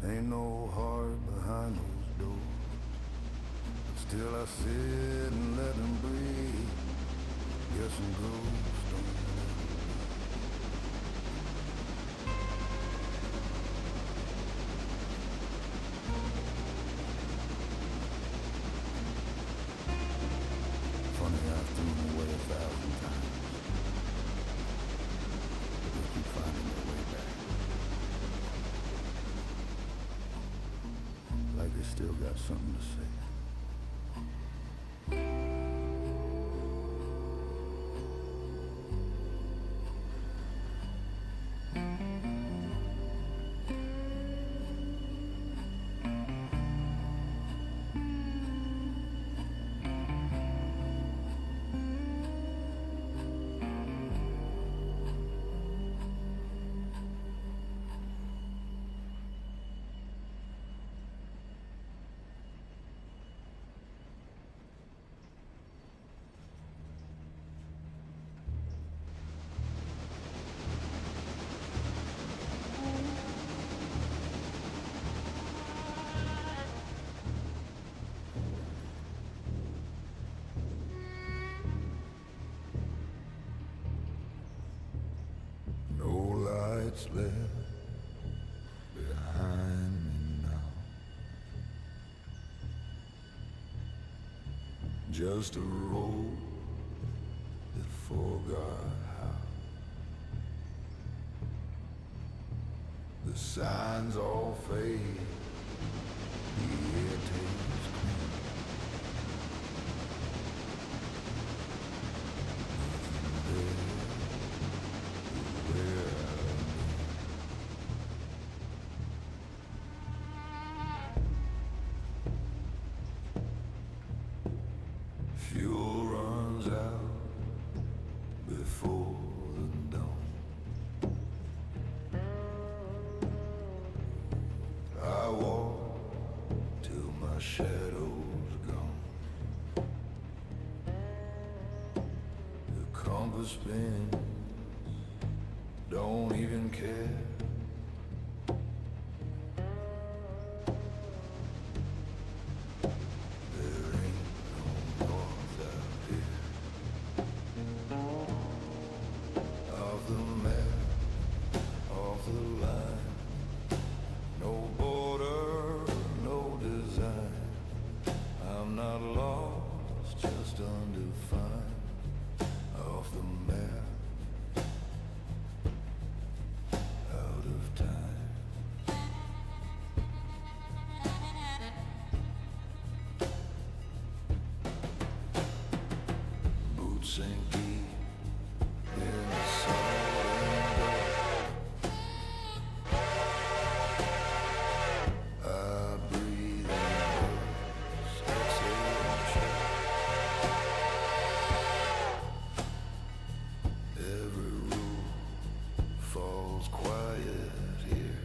Ain't no heart behind those doors. But still I sit and let them breathe. Guessing ghosts don't know. Funny, I've thrown them away 1,000 times. But they keep finding their way back. Like they still got something to say. No lights left behind me now. Just a road that forgot how. The signs all fade. The air tastes clean. Fuel runs out before the dawn. I walk till my shadow's gone. The compass spins, don't even care. There ain't no north out here. Off the map, off the line. No border, no design. I'm not lost, just undefined. Off the map, out of time. Boots sink deep in the salt and dirt. I breathe in birds, exhale and chirp. Every rule falls quiet here.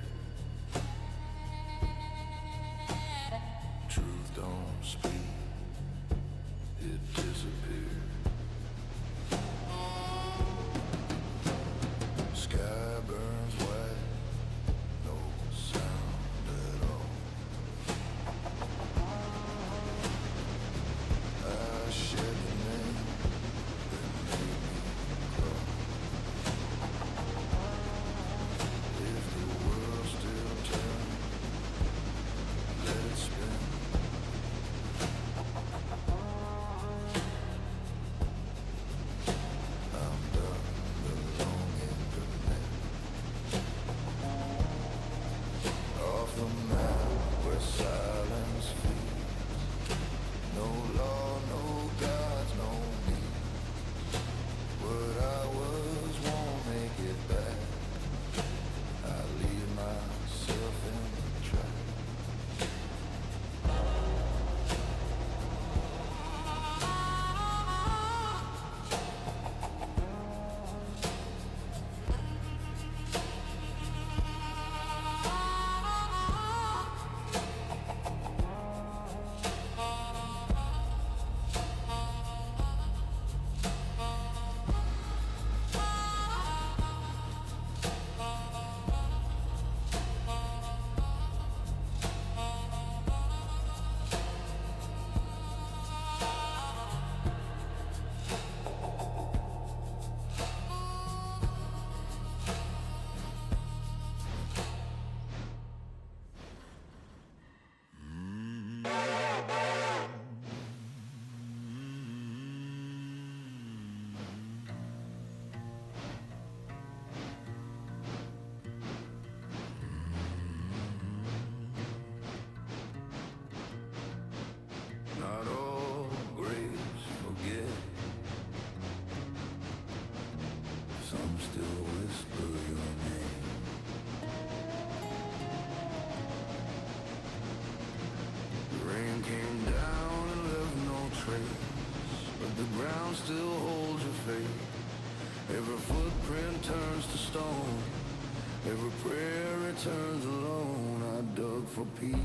Every prayer returns alone. I dug for peace,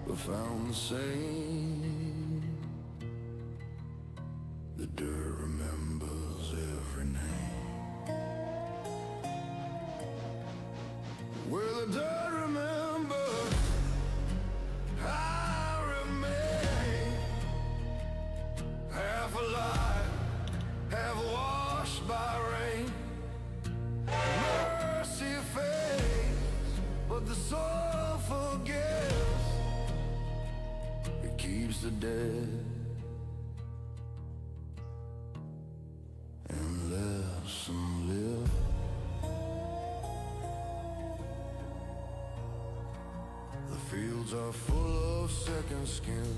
but found the same. The dirt remembers every name. Where the dirt remembers, I remain. Half alive, half washed by rain. Mercy fades, but the soul forgives. It keeps the dead and lets them live. The fields are full of second skin,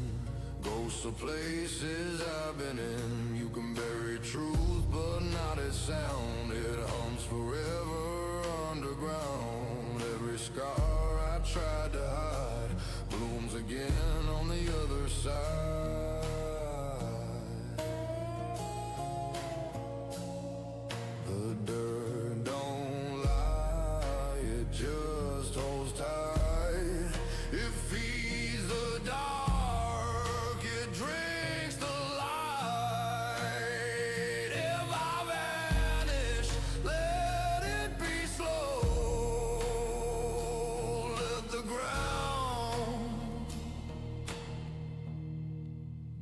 ghosts of places I've been in. You can bury truth, but not its sound. It hums forever underground. Every scar I tried to hide blooms again on the other side. The dirt don't lie, it just holds tight. It feeds the dark, it drinks the light. If I vanish, let it be slow. Let the ground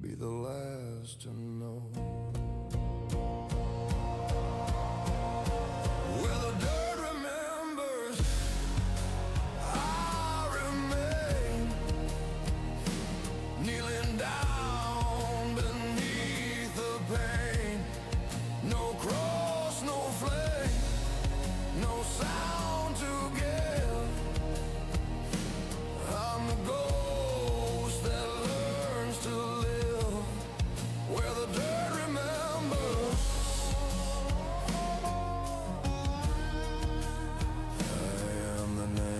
be the last to know. Where the dirt remembers, I remain. Kneeling down beneath the pain. No cross, no flame, no sound to give. I'm the ghost that learns to live. Where the dirt remembers, I am the name.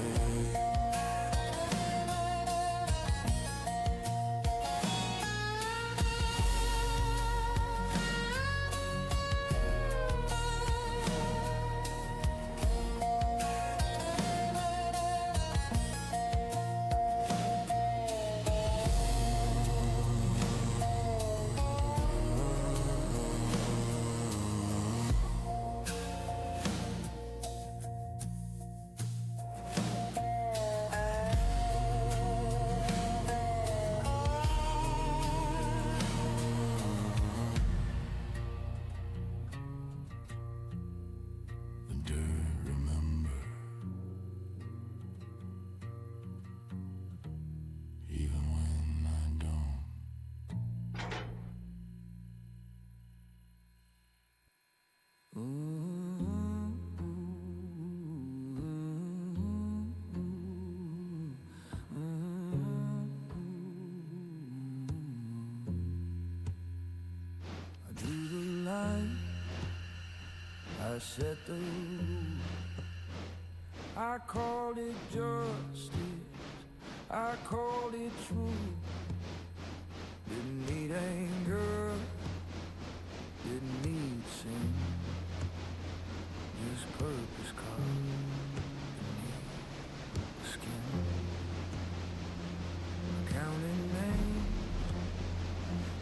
The dirt remember, even when I don't. I drew the line, I set the rule. I called it justice, I called it truth. Didn't need anger, didn't need sin, just purpose carved beneath the skin. Counting names,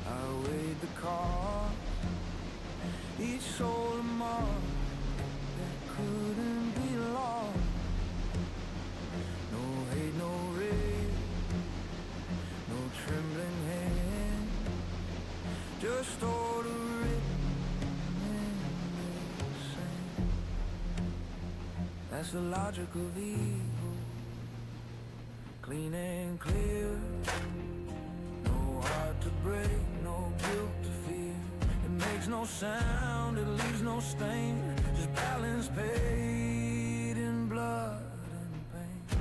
I weighed the cost. Each soul a mark that couldn't be lost. No hate, no rage, no trembling hand, just order written in the sand. That's the logic of evil, clean and clear. No heart to break, no guilt to fear. It makes no sound, it leaves no stain. Just balance paid in blood and pain.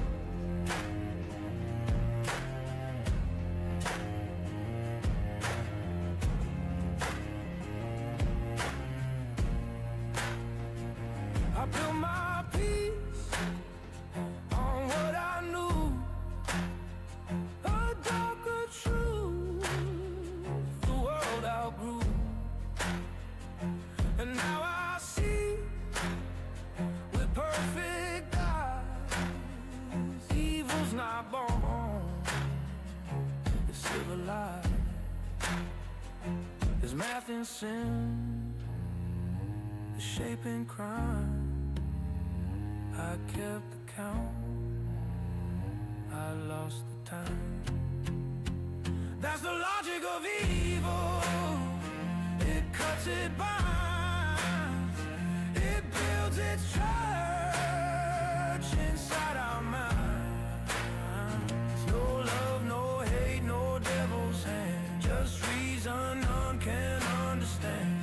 I built my peace on what I knew, a darker truth the world outgrew. And now I see not born is civilized. There's math in sin, the shape in crime. I kept the count, I lost the time. That's the logic of evil. It cuts, it binds, it builds its church inside our minds. No love, no hate, no devil's hand, just reason none can understand.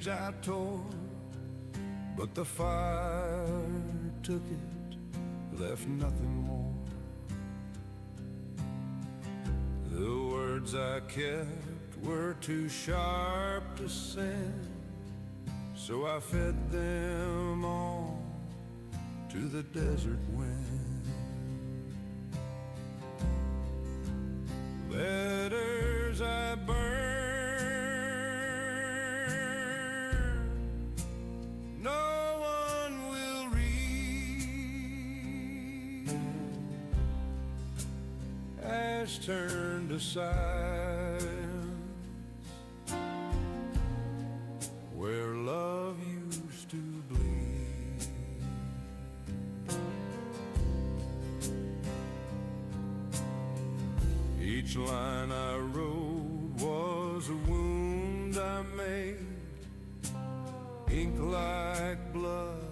I tore, but the fire took it, left nothing more. The words I kept were too sharp to send, so I fed them all to the desert wind. Letters I burned, turned to silence, where love used to bleed. Each line I wrote was a wound I made, ink like blood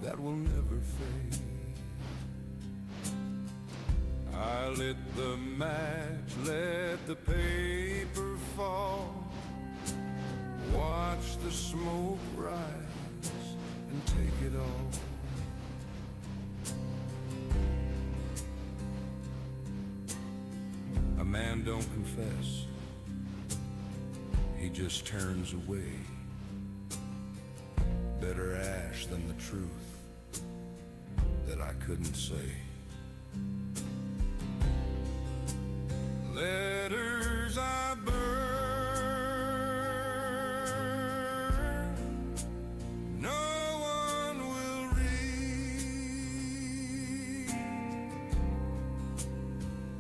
that will never fade. I lit the match, let the paper fall, watch the smoke rise and take it all. A man don't confess, he just turns away. Better ash than the truth that I couldn't say. Letters I burn, no one will read.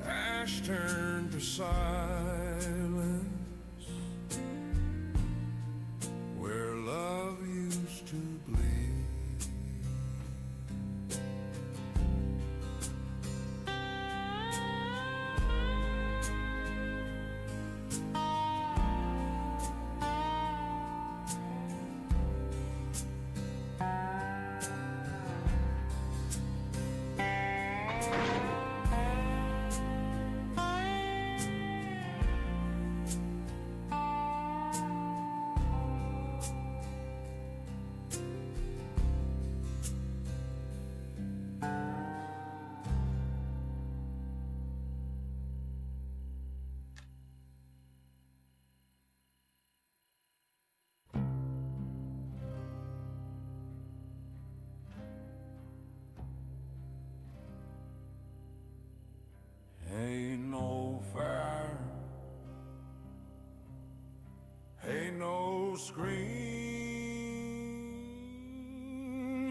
Ash turned to silence, where love used to bleed. Ain't no fire, ain't no scream,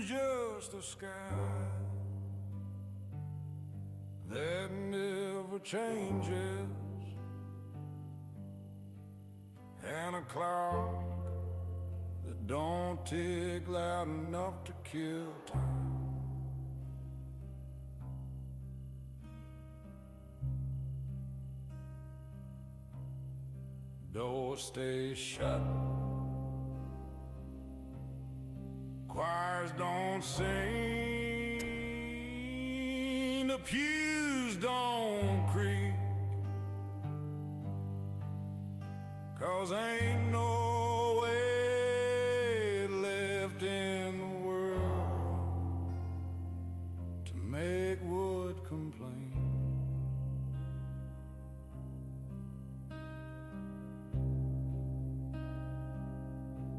just a sky that never changes, and a clock that don't tick loud enough to kill time. door stays shut. Choirs don't sing, the pews don't creak, 'cause ain't no way left in the world to make wood complain.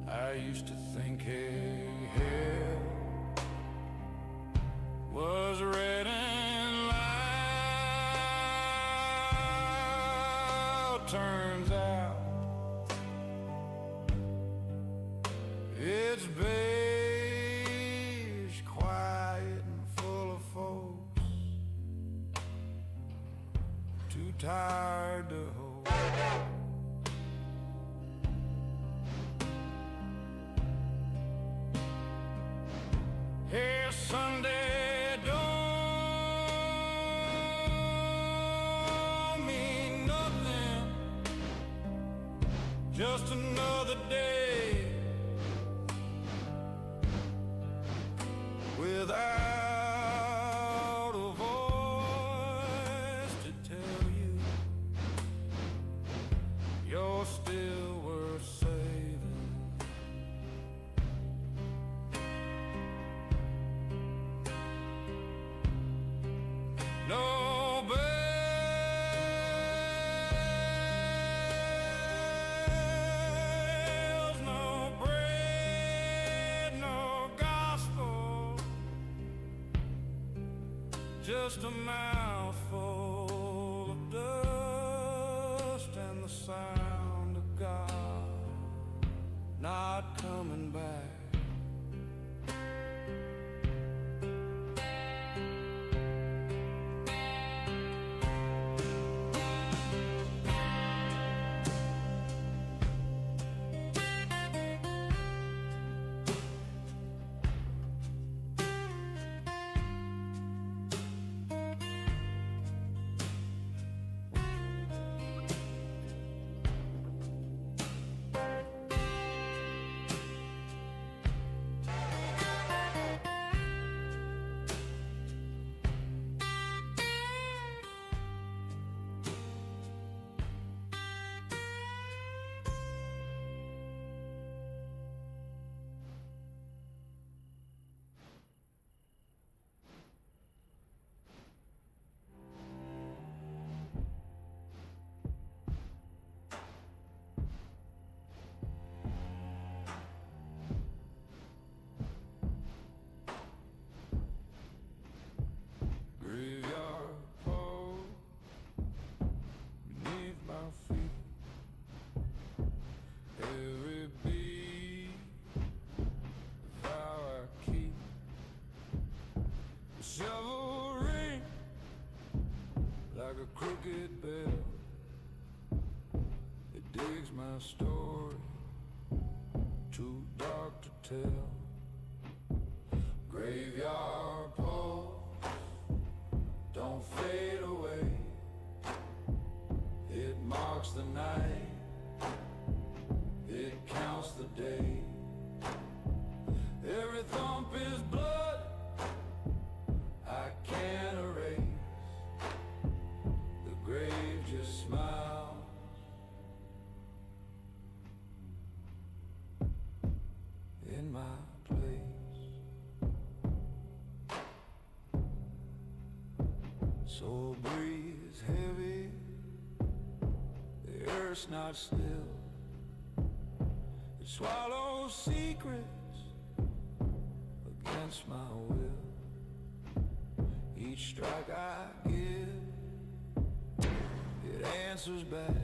I used to think hell was red and loud. Turns out it's beige, quiet and full of folks too tired to hold. Hey, Sunday don't mean nothing, just another day without a voice to tell you you're still worth saving. No bells, no bread, no gospel, just a mouthful of dust and the sound of God not coming back. Graveyard pole beneath my feet, every beat of how I keep the shovel ring like a crooked bell. It digs my story, too dark to tell. Graveyard pole don't fade away. It marks the night, it counts the day. Every thump is blood I can't erase. The grave just smiles. In my place, so breeze heavy, the earth's not still. It swallows secrets against my will. Each strike I give, it answers back.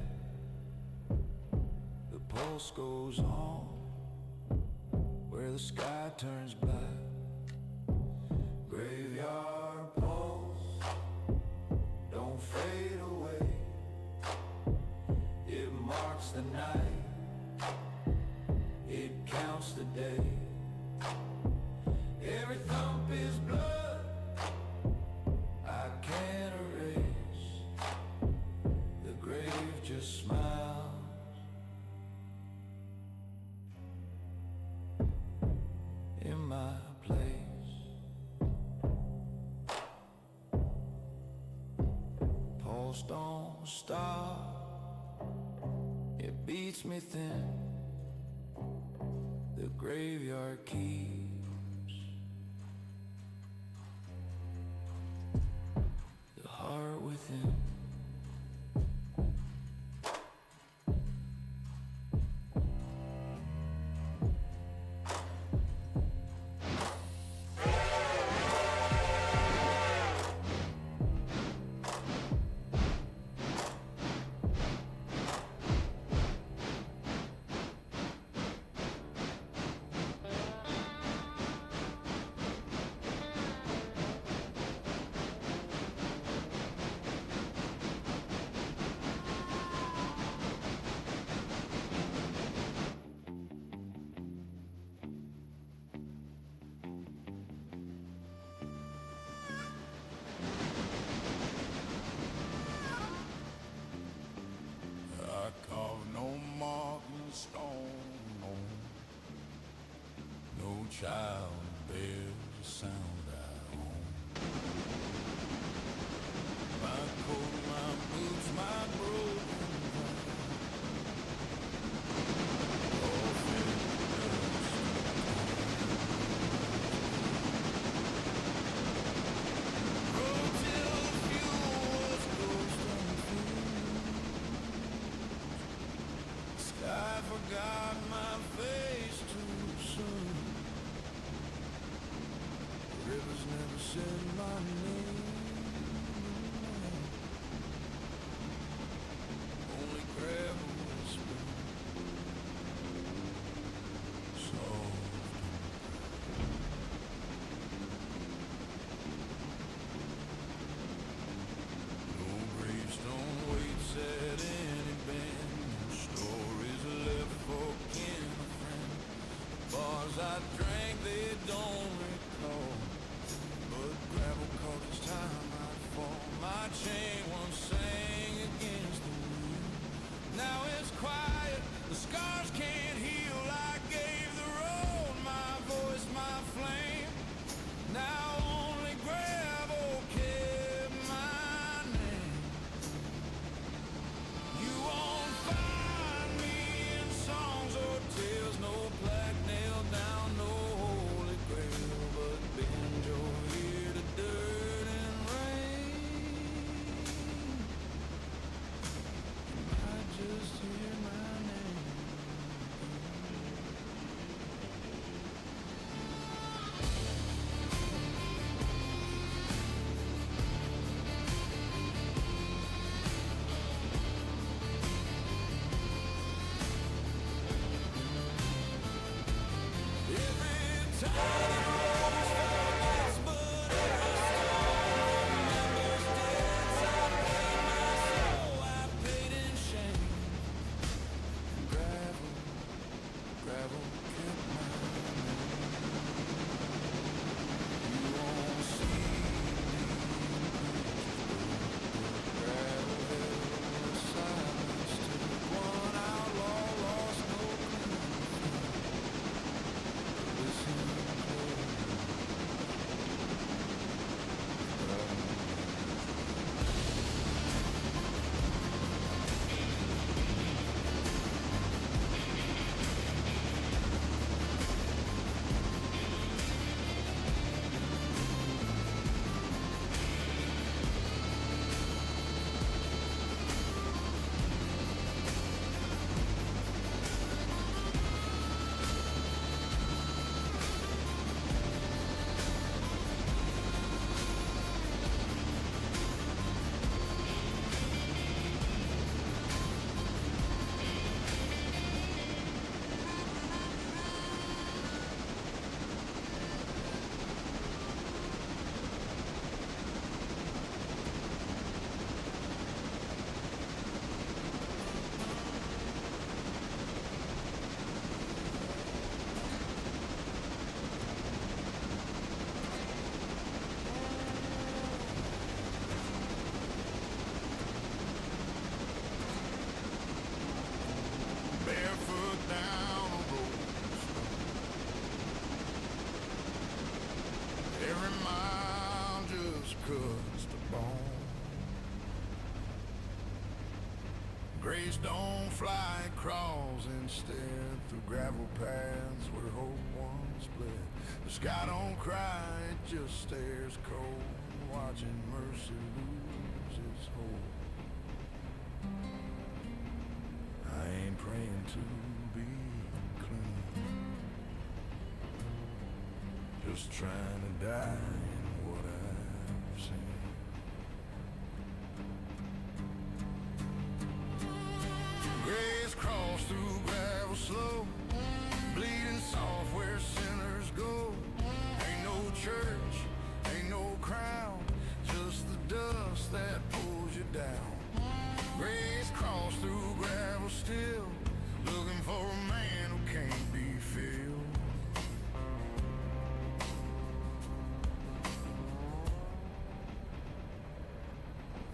The pulse goes on where the sky turns black. Graveyard pulse don't fade away. It marks the night, it counts the day. Every thump is blood I can't erase. The grave just smiles. almost don't stop. It beats me thin. The graveyard keeps the heart within. Child bears a sound at home. My coat, my boots, my broken glass, all filled with dust. Rode till the fuel was ghost unfused. Sky forgot my face too soon. Rivers never said my name. Only gravel whispered, soft and no gravestone waits at any bend. No stories left for kin or friend. Bars I drank, they don't recall. But gravel caught its time I'd fall. My chain once sang against the wind. Now it's quiet, the scars can't heal. I gave the road my voice, my flame. Now only gravel kept my name. You won't find me in songs or tales. No plaque nailed down, no holy grail. But bend your ear to dirt and rain. You might just hear my name. Every time Every mile just cuts the bone. Grace don't fly, it crawls instead through gravel paths where hope once bled. The sky don't cry, it just stares cold, watching mercy lose its hold. I ain't praying to be clean, just trying to die in what I've seen. Grace crawls through gravel slow, bleeding soft where sinners go. Ain't no church, ain't no crown, just the dust that pulls you down. Grace crawls through gravel still, looking for a man who can't be filled.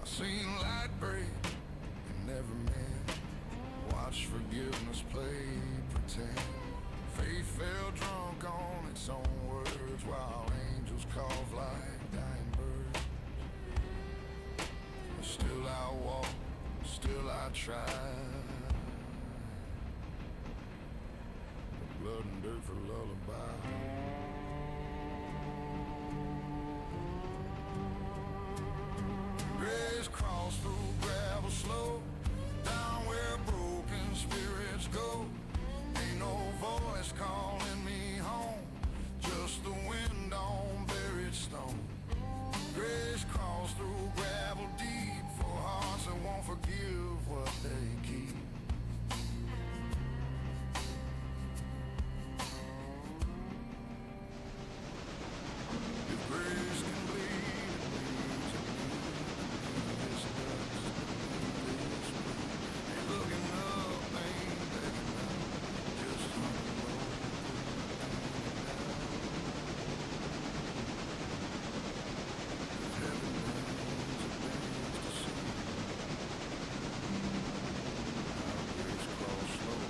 I seen light break and never meant, watch forgiveness play pretend. Faith fell drunk on its own words while angels cough like dying birds. Still I walk, still I try. Blood and dirt for lullaby. Grace crawls through gravel slow, down where broken spirits go. Ain't no voice calling me home, just the wind on buried stone. Grace crawls through gravel deep for hearts that won't forgive what they keep. If grace can bleed, it bleeds, it bleeds, it does. Ain't looking up, ain't begging down, just hunting low. Heaven knows it begs to see how grace crawls slow.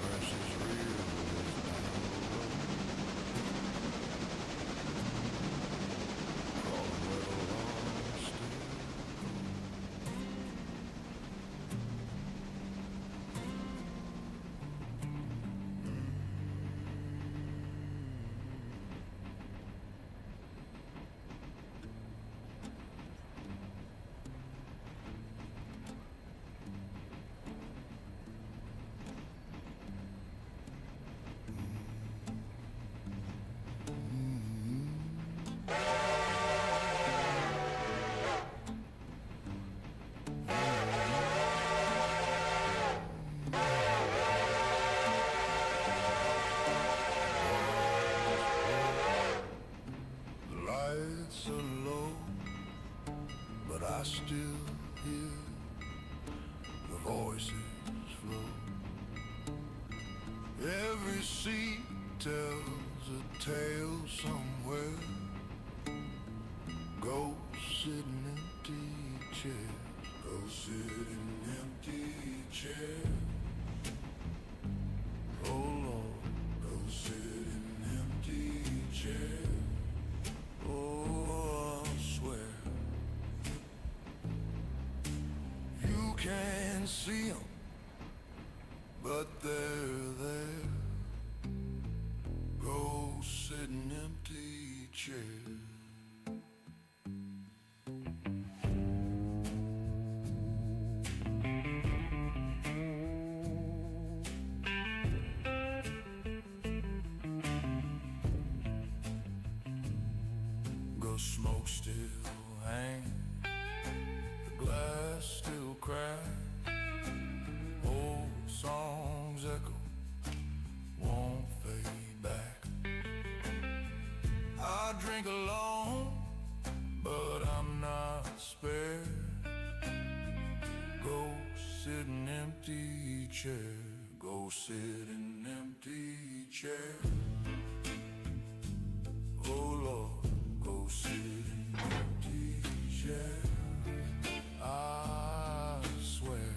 Mercy's real, there's down the road. Crawling where the lost still The lights are low, but I still hear the voices flow. Every seat tells a tale somewhere. Go sit in empty chairs. Go sit in empty chairs. Oh Lord, go sit in empty chairs. Oh, I swear you can't see 'em, but they're there. Go sit in empty chairs. The smoke still hangs, the glass still cracks, old songs echo, won't fade back. I drink alone, but I'm not spared. Go sit in empty chair. Go sit in empty chair. Oh Lord, go sit in empty chair. I swear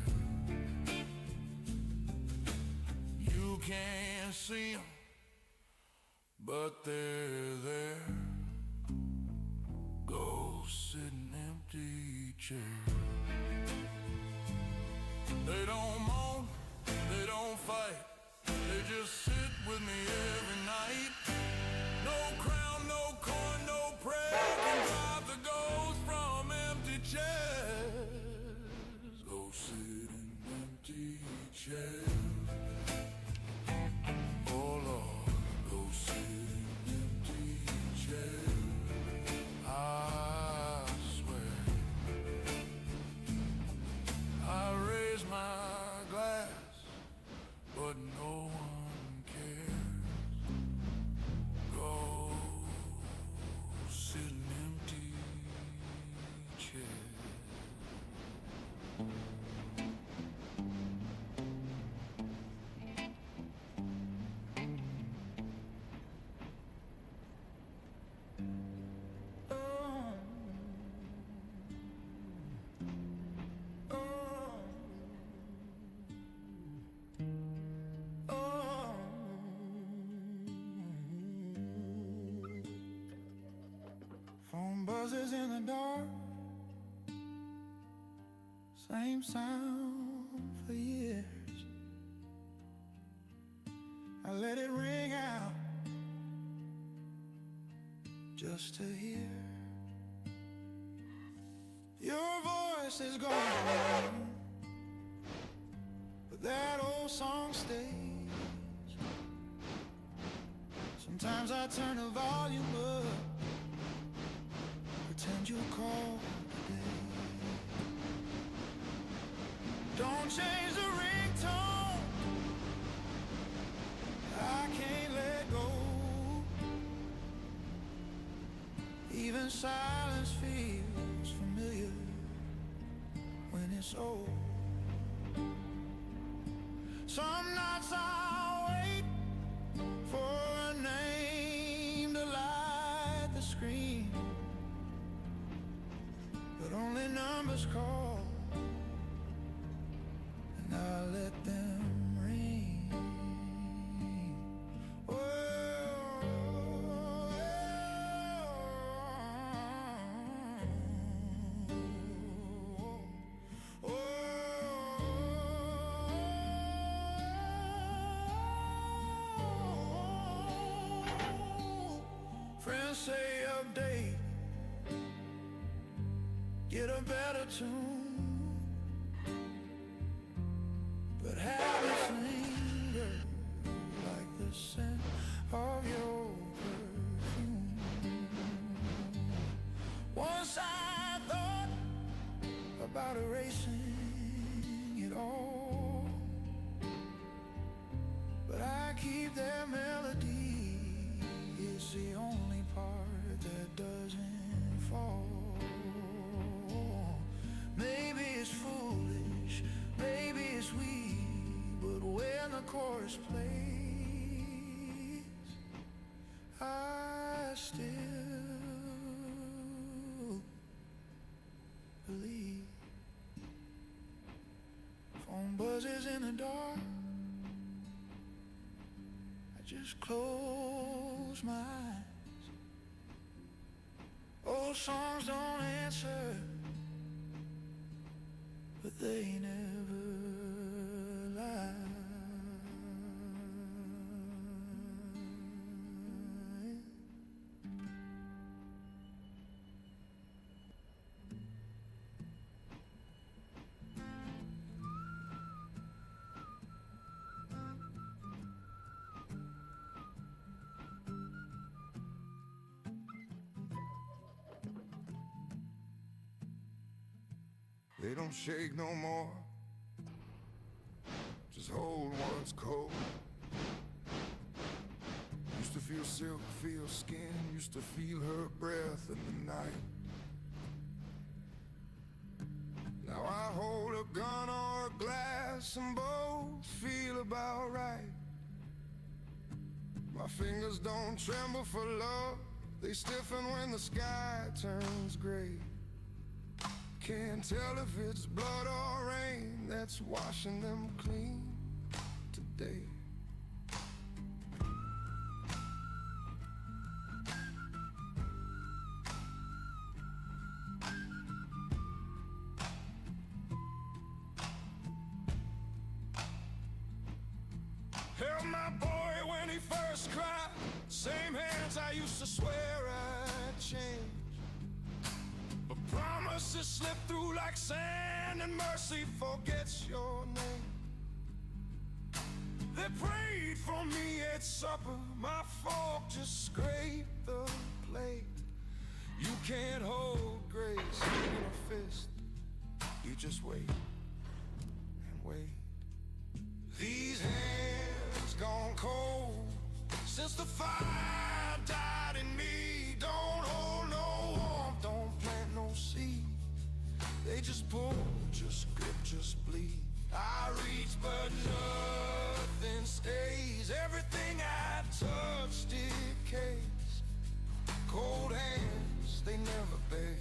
you can't but they're there. Ghosts sit in empty chairs. They don't moan, they don't fight, they just sit with me every night. No crown, no coin, no prayer can drive the ghost from empty chairs. Go sit in empty chairs. Oh Lord, go sit in empty chairs. I swear I raise my glass, but no one cares. Go sit in empty chairs. Phone buzzes in the dark, same sound for years. I let it ring out just to hear your voice is gone, but that old song stays. Sometimes I turn the volume up, pretend you'll call today. Don't change the ringtone, I can't let go. Even silence feels familiar when it's old. Some nights I'll wait for a name to light the screen, but only numbers call, and I let them ring. Friends say update, get a better tune, but habits linger like the scent of your perfume. Once I thought about erasing it all, but I keep that melody. It's the only part that doesn't fall. Maybe it's foolish, maybe it's weak, but when the chorus plays, I still believe. Phone buzzes in the dark, I just close my eyes. Old songs don't answer, but they never lie. They don't shake no more, just hold what's cold. Used to feel silk, feel skin, used to feel her breath in the night. Now I hold a gun or a glass and both feel about right. My fingers don't tremble for love, they stiffen when the sky turns gray. Can't tell if it's blood or rain that's washing them clean today. just cry. Same hands I used to swear I'd change, but promises slip through like sand, and mercy forgets your name. They prayed for me at supper, my fork just scraped the plate. You can't hold grace in a fist, you just wait and wait. These hands gone cold since the fire died in me. Don't hold no warmth, don't plant no seed. They just pull, just grip, just bleed. I reach but nothing stays. Everything I touch decays. Cold hands, they never beg,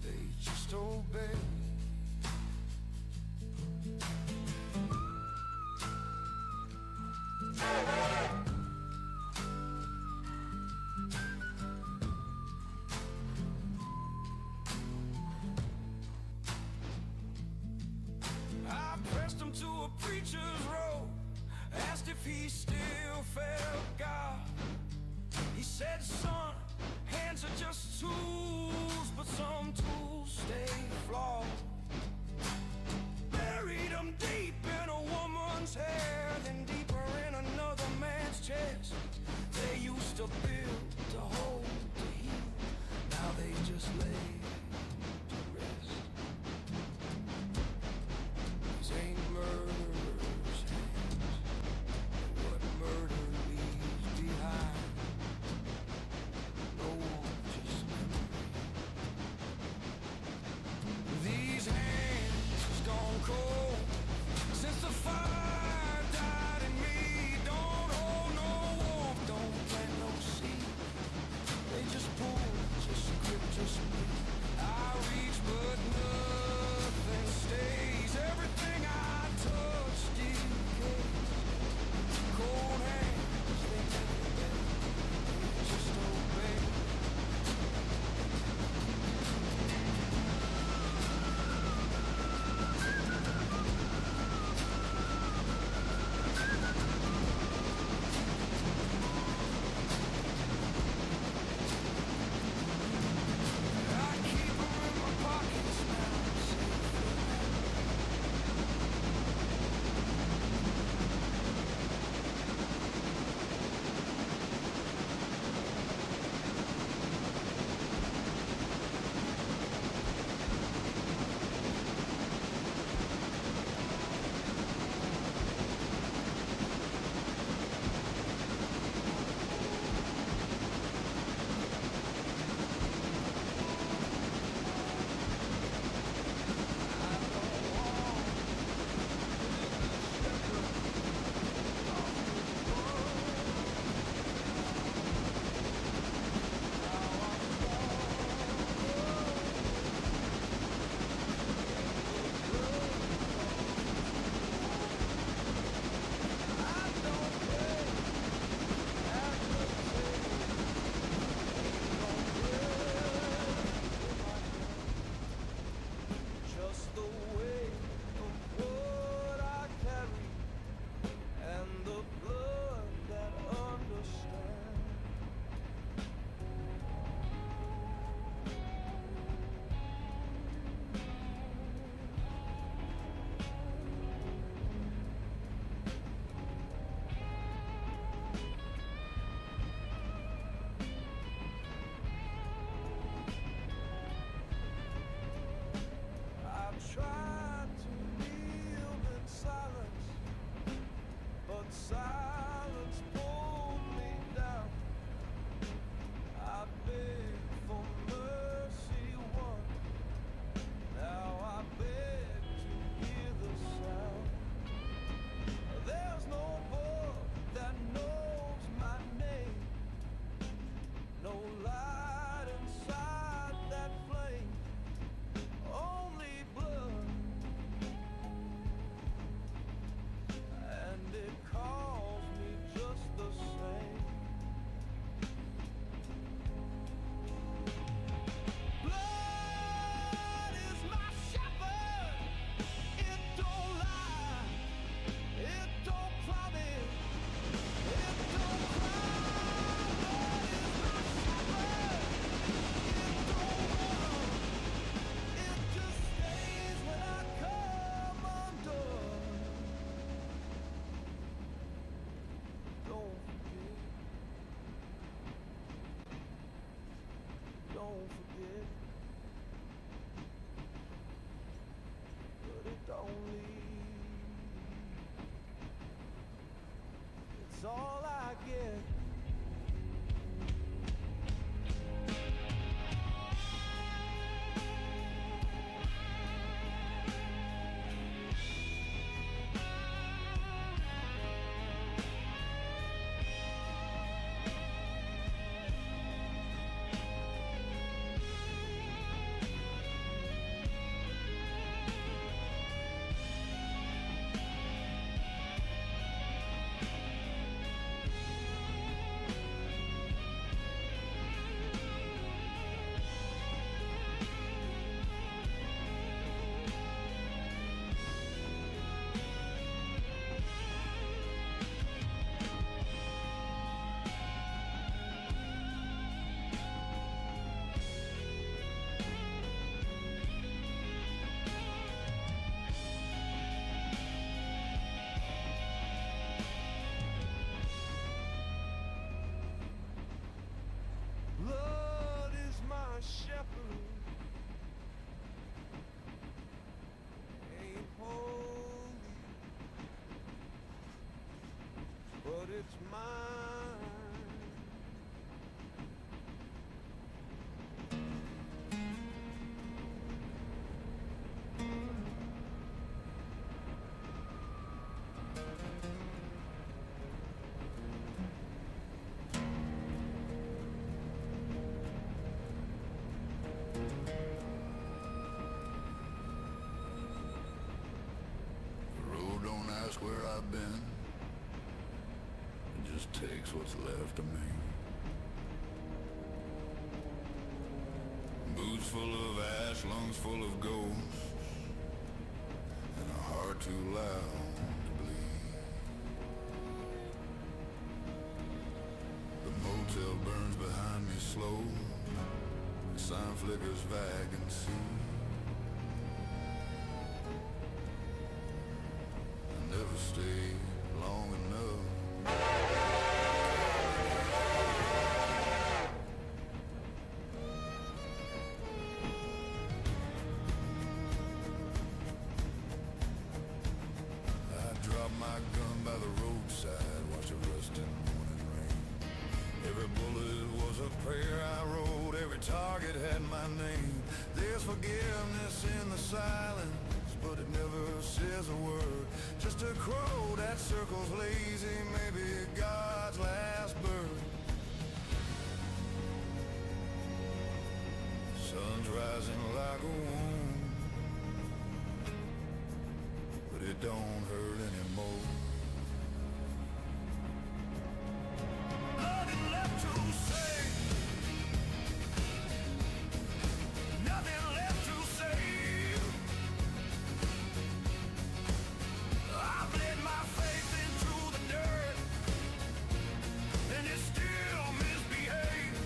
they just obey. I pressed him to a preacher's row, asked if he still felt God. He said, son, hands are just tools, but some tools stay flawed. Buried them deep in a woman's hair, then deeper in another man's chest. They used to build, to hold, to heal. Now they just lay to rest. These ain't murderers' hands, what murder leaves behind. No, just memory. These hands gone cold since the fire died in me. Don't hold no warmth, don't plant no seed. They just pull, just grip, just bleed. I reach but nothing stays. Everything I touch decays. Cold hands, they never bend, they just obey. I keep 'em in my pockets now, just the weight of what I carry and the blood that understands. I've tried to yield in silence, but silence pulled me down. I begged for mercy once, now I beg to hear the sound. There's no book that knows my name, no light inside that flame. Only blood, and it calls me just the same. Blood is my shepherd. It don't lie. It don't promise. It don't cry. is mine. The road don't ask where I've been. It just takes what's left of me. Boots full of ash, lungs full of ghosts, and a heart too loud to bleed. The motel burns behind me slow. The sign flickers vacancy. I never stayed long enough. I dropped my gun by the roadside, watched it rust in the morning rain. Every bullet was a prayer I wrote, every target had my name. There's forgiveness in the silence, but it never says a word. Just a crow that circles lazy, maybe God's last bird. Sun's rising like a wound, but it don't hurt anymore. Nothing left to say. Nothing left to say. I've let my faith into the dirt, and it still misbehaves.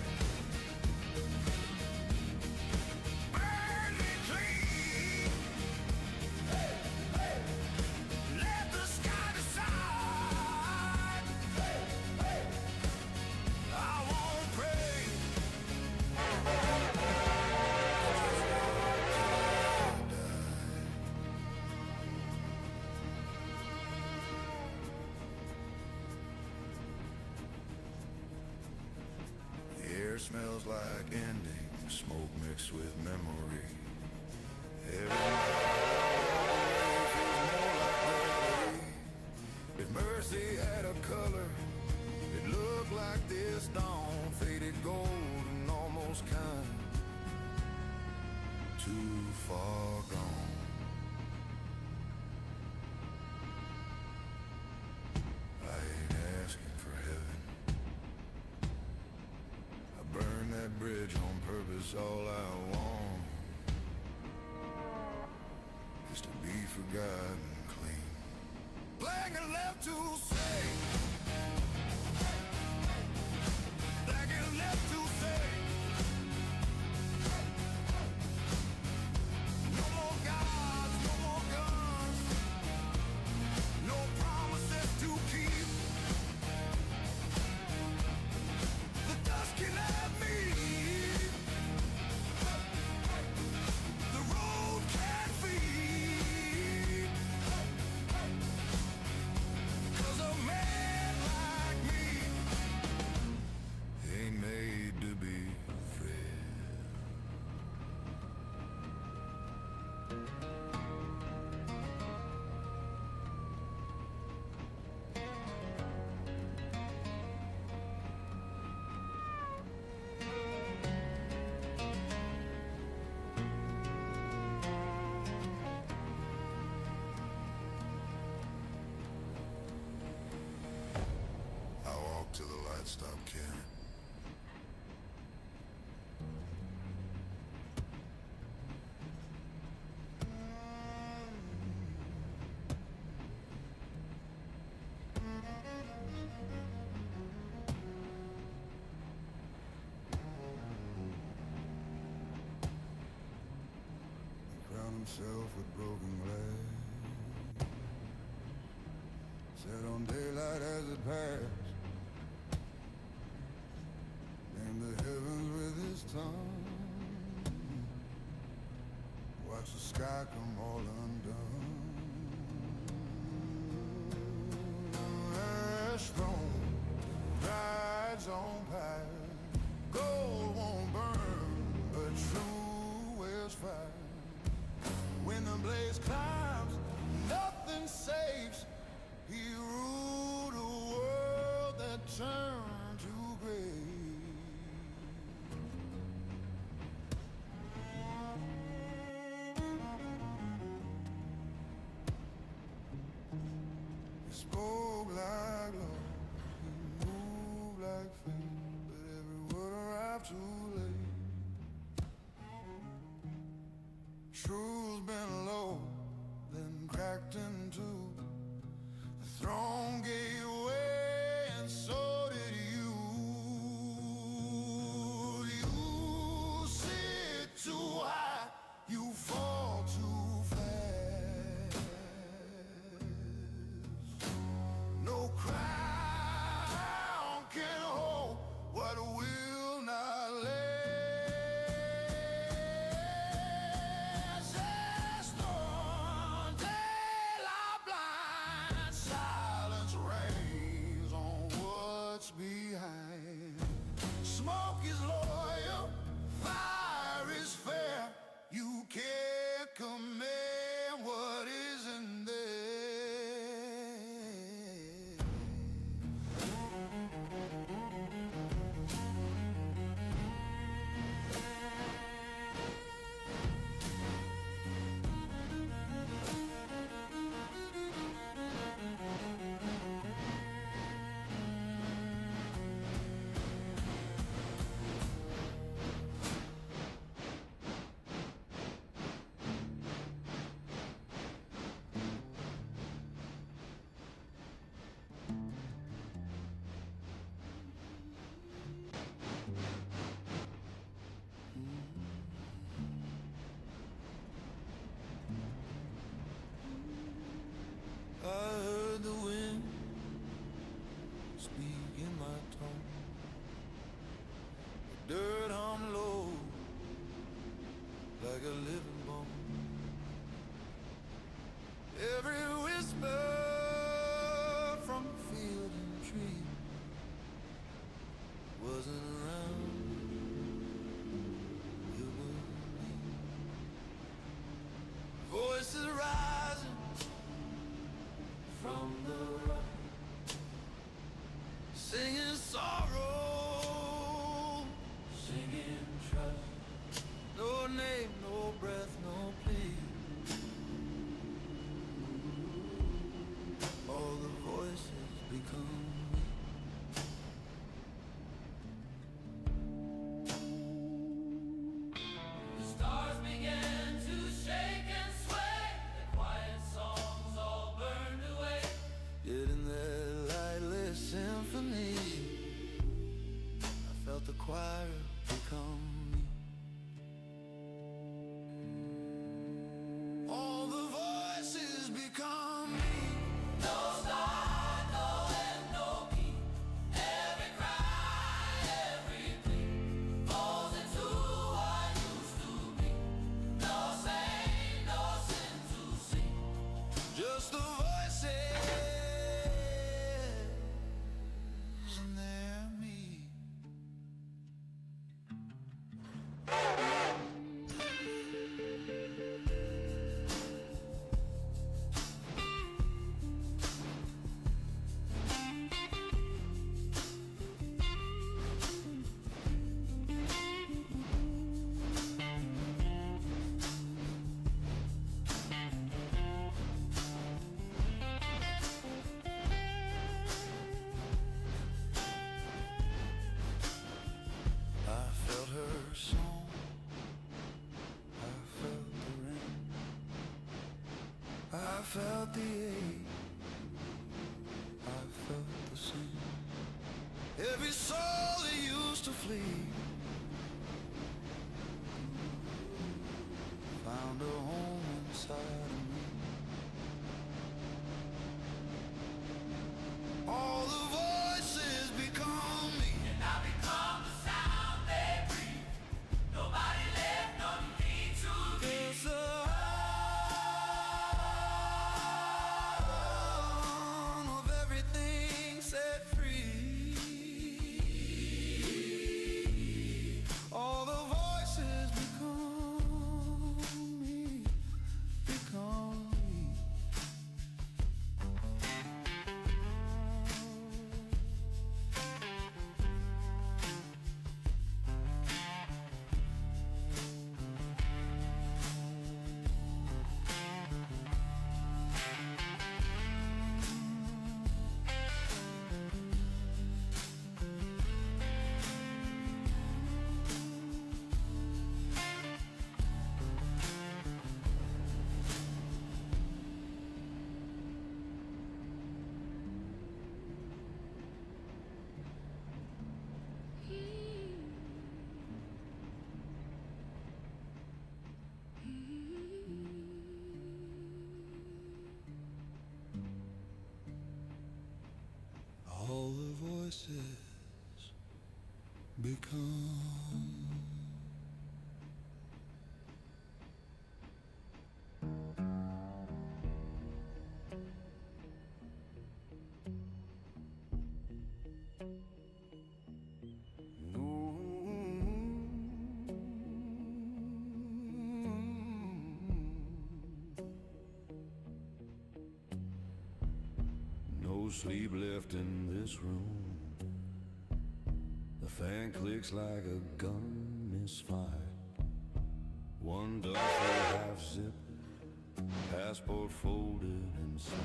Burn me clean. Let the sky decide. I won't pray. The air smells like ending, smoke mixed with memory. Every night feels more like gravity. If mercy had a color, it looked like this dawn, faded gold and almost kind, too far gone. I ain't asking for heaven. I burned that bridge on purpose. All I want is to be forgotten clean. Black and left to say. Black and left to say. No more gods, no more guns, no promises to keep. The dust can have me. The road can't feed. 'Cause a man like me ain't made to be free. I walk till the lights stop caring. He crowned himself with broken glass, set on daylight as it passed, named the heavens with his tongue, watch the sky come all undone. Ash throne Truth's been low, then cracked in two. The throne gave way, and so did you. You sit too high, you fall too fast. No crown can hold what will not last. As storm till our blind silence reigns on what's behind. Smoke is loyal, fire is fair. You can't command what isn't there. I heard the wind speak in my tongue. The dirt hum low like a living bone. Every whisper from field and tree wasn't around. It was me. Voices rising from the rock, singing sorrow, singing trust. No name, no breath, no plea. All the voices become me. The stars began to shake and sway. The quiet songs all burned away. Yet in that lightless symphony, I felt the choir become me. All the voices become me. No star, no end, no key. Every cry, every plea falls into what used to be. No shame, no sin to see. Just the voices, and they're me. sleep left in this room. The fan clicks like a gun misfired. One duffel half zipped, passport folded inside.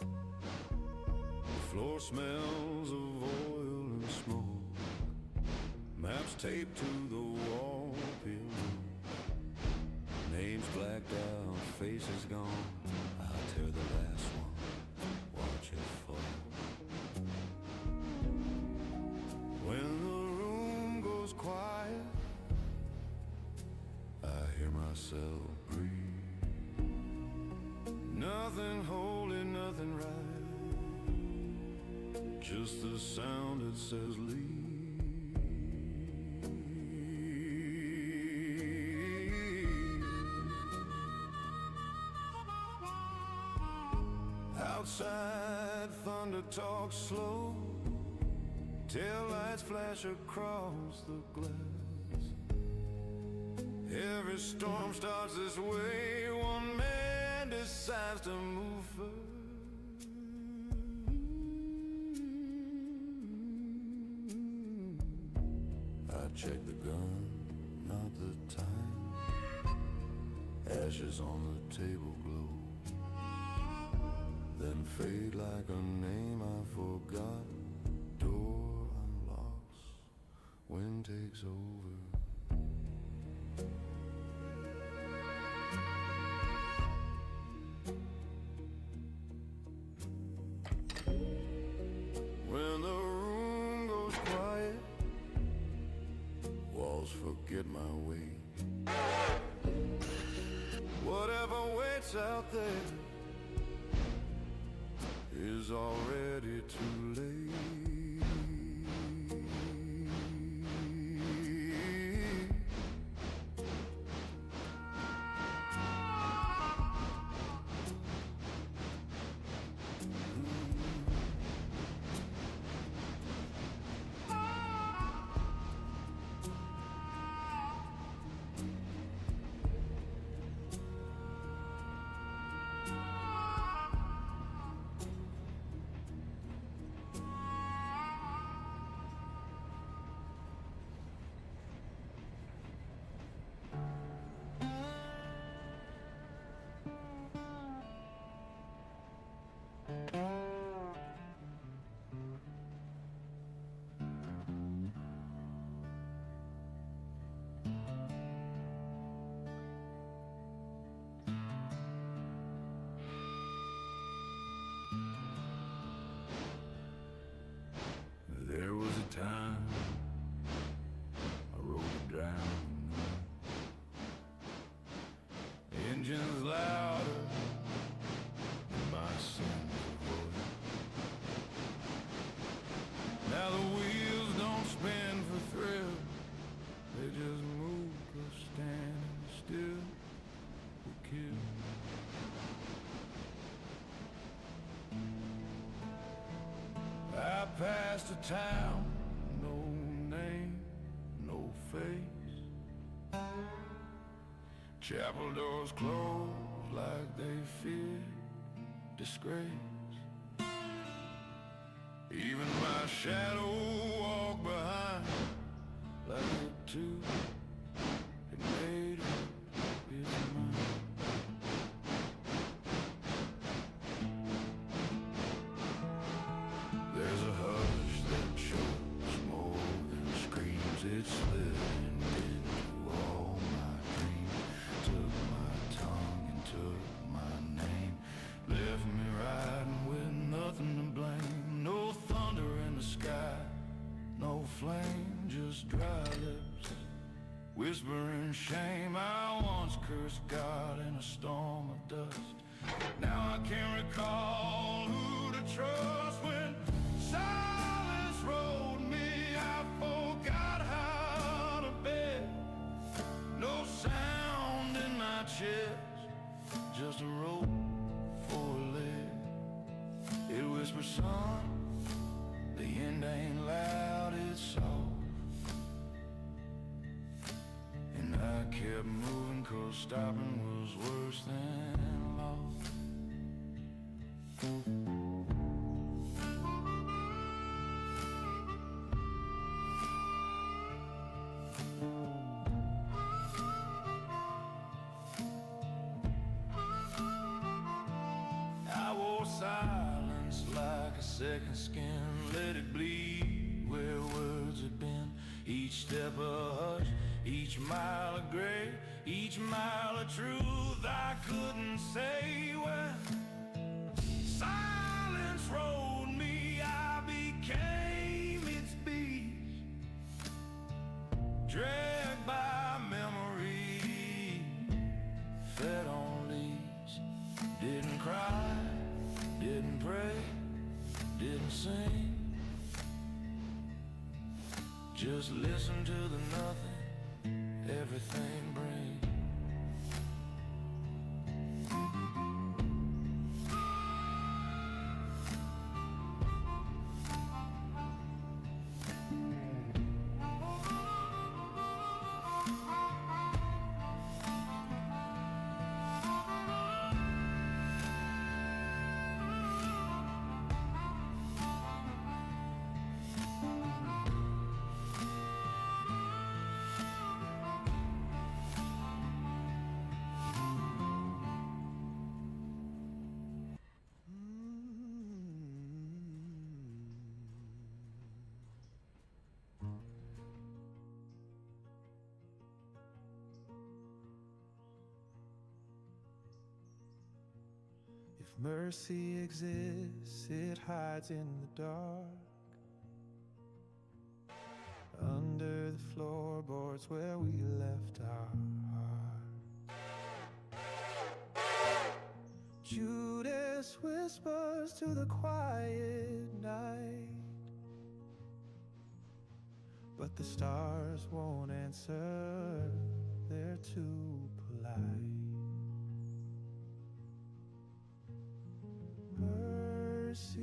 The floor smells of oil and smoke. Maps taped to the wall, pillow. Names blacked out, faces gone. I'll tear the last one, watch it fall. When the room goes quiet, I hear myself breathe. Nothing holy, nothing right, just the sound that says leave. Outside, thunder talks slow. Taillights flash across the glass. Every storm starts this way. One man decides to move first. I check the gun, not the time. Ashes on the table glow, then fade like a name I forgot. Door unlocks, wind takes over. When the room goes quiet, walls forget my way. Whatever waits out there is already too late. There was a time I wrote it down. Engines louder, my sins avoid. Now the wheels don't spin for thrill, they just move 'cause standing still will kill. I passed a town, no name, no face. Chapel doors closed like they feared disgrace. Even my shadow walked behind like it too had made up its mind. There's a hush that shows more than screams. It's living into all my dreams. Took my tongue and took my name. Left me riding with nothing to blame. No thunder in the sky, no flame, just dry lips whispering shame. I once cursed God in a storm of dust. Now I can't recall who to trust. When silence rolled me, I forgot how to bed. No sound in my chest, just a rope for a leg. It whispered, son, the end ain't loud, it's soft. And I kept moving 'cause stopping was worse than lost. I wore silence like a second skin, let it bleed where words had been. Each step a hush, each mile of gray, each mile of truth I couldn't say. When silence rolled me, I became its beast, dragged by memory, fed on leaves. Didn't cry, didn't pray, didn't sing. Just listen to the nothing everything brings. If mercy exists, it hides in the dark, under the floorboards where we left our heart. Judas whispers to the quiet night, but the stars won't answer, they're too polite. Mercy,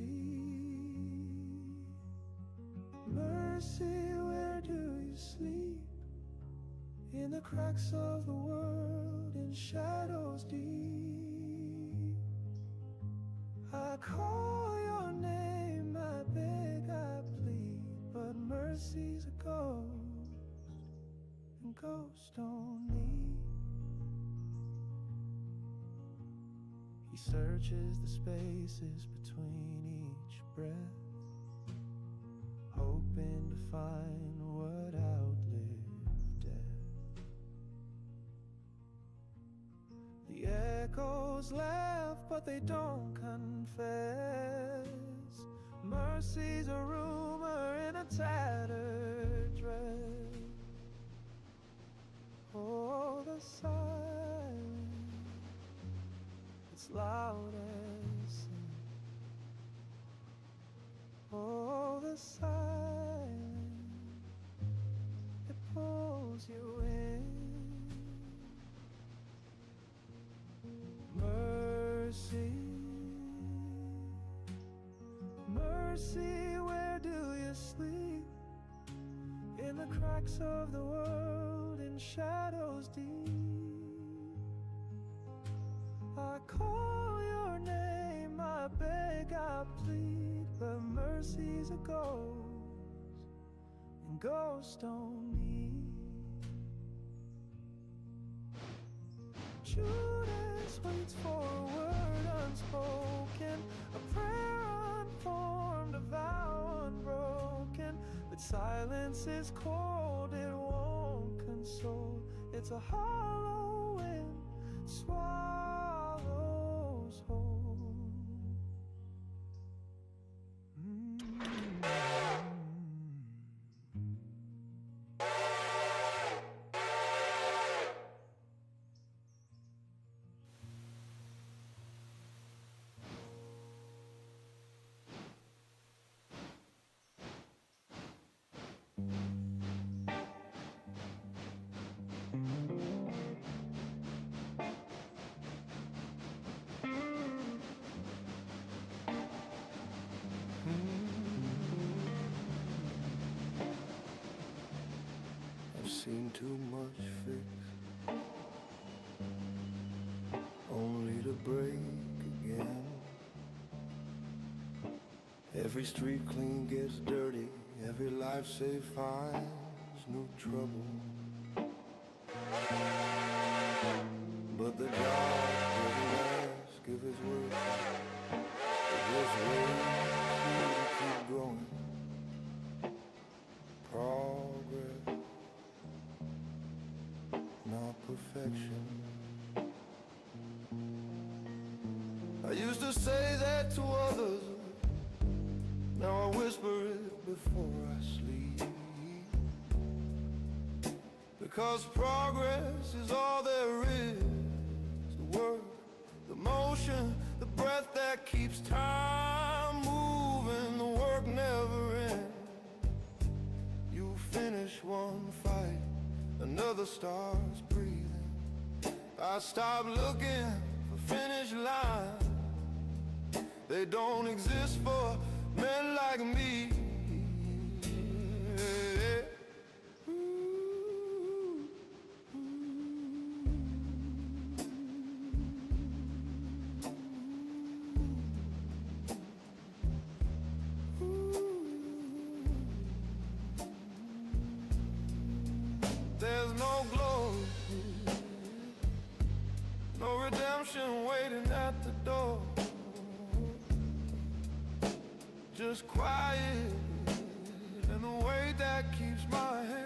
mercy, where do you sleep? In the cracks of the world, in shadows deep. I call your name, I beg, I plead, but mercy's a ghost, and ghosts don't need. He searches the spaces between each breath, hoping to find what outlived death. The echoes laugh, but they don't confess. Mercy's a rumor in a tattered dress. Oh, the silence, it's loud as sin. Oh, the silence, it pulls you in. Mercy, mercy, where do you sleep? In the cracks of the world, in shadows deep. I call your name, I beg, I plead, but mercy's a ghost, and ghosts don't need. Judas waits for a word unspoken, a prayer unformed, a vow unbroken. But silence is cold, it won't console. It's a hollow wind swallows whole. I've seen too much fix, only to break again. Every street clean gets dirty, every life saved finds new trouble. But the job doesn't ask if it's worth it. It just waits for you to keep growing. Progress, not perfection. I used to say that to others, now I whisper it before I sleep. Because progress is all there is. The work, the motion, the breath that keeps time moving. The work never ends. You finish one fight, another starts breathing. I stop looking for finish lines. They don't exist for men like me. There's no glory, no redemption waiting at the door. Just quiet and the weight that keeps my head